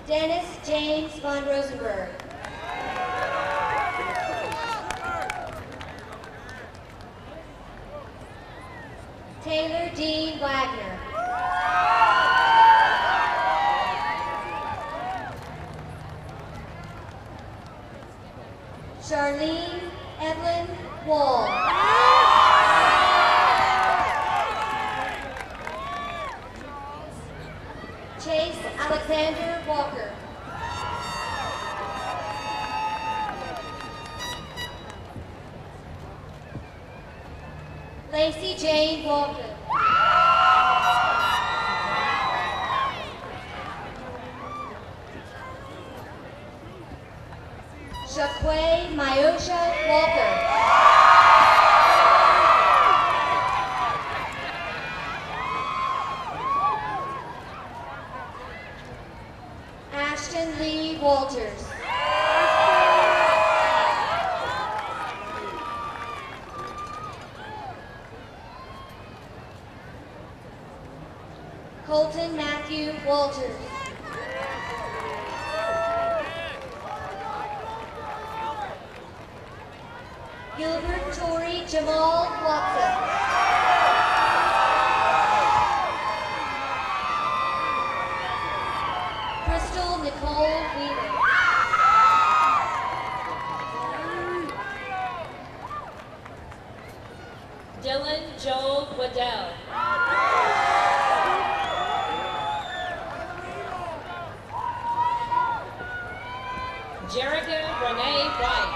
Dennis James von Rosenberg. Taylor Dean Wagner. Charlene Evelyn Wall. Chase Alexander Walker. Lacey Jane Walker. Shaquay Myosha Walker. Ashton Lee Walters. Colton Matthew Walters. Gilbert Torrey Jamal Watson. Crystal Nicole Wheeler. Dylan Joel Waddell. Jerica Renee White.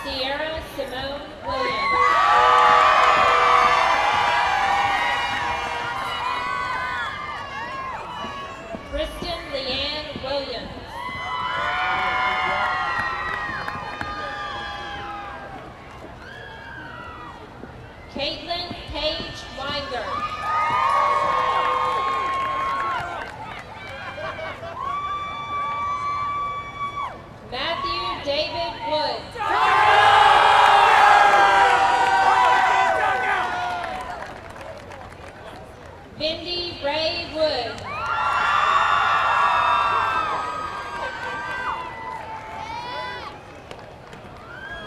Sierra Simone Williams. Kristen Leanne Williams. Caitlin Paige Weingart. Matthew David Woods. Vindy Ray Woods.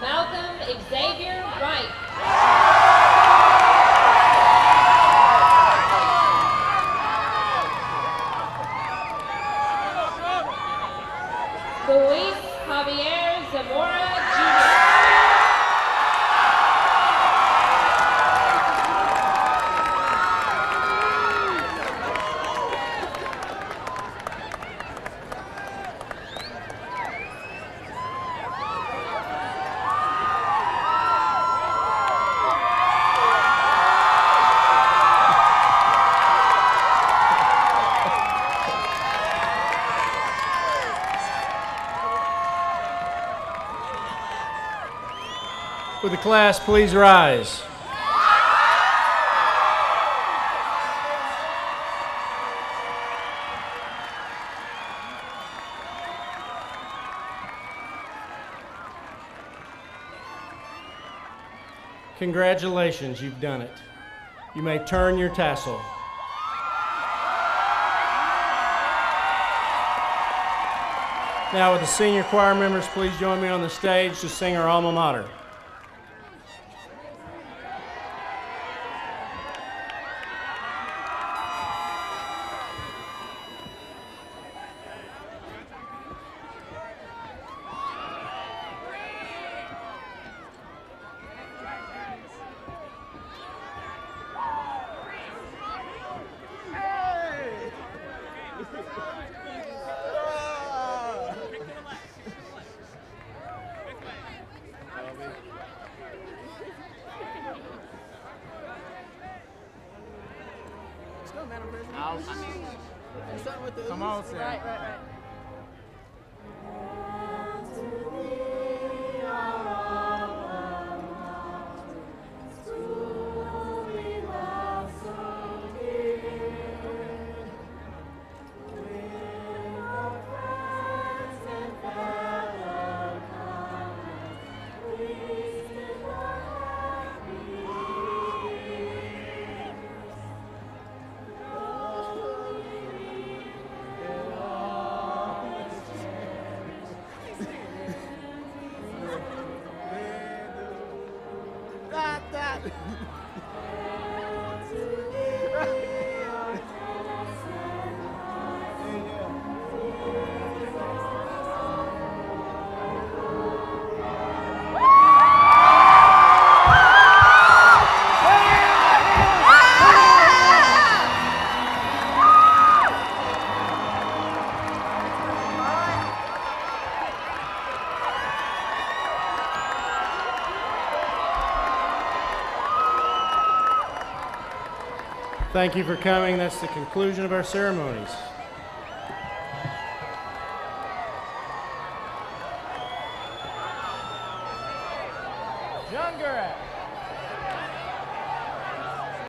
Malcolm Xavier Wright. Luis Javier Zamora Jr. Would the class please rise? Congratulations, you've done it. You may turn your tassel. Now, would the senior choir members please join me on the stage to sing our alma mater? Come on, Sam. Right. Thank you for coming. That's the conclusion of our ceremonies. Younger.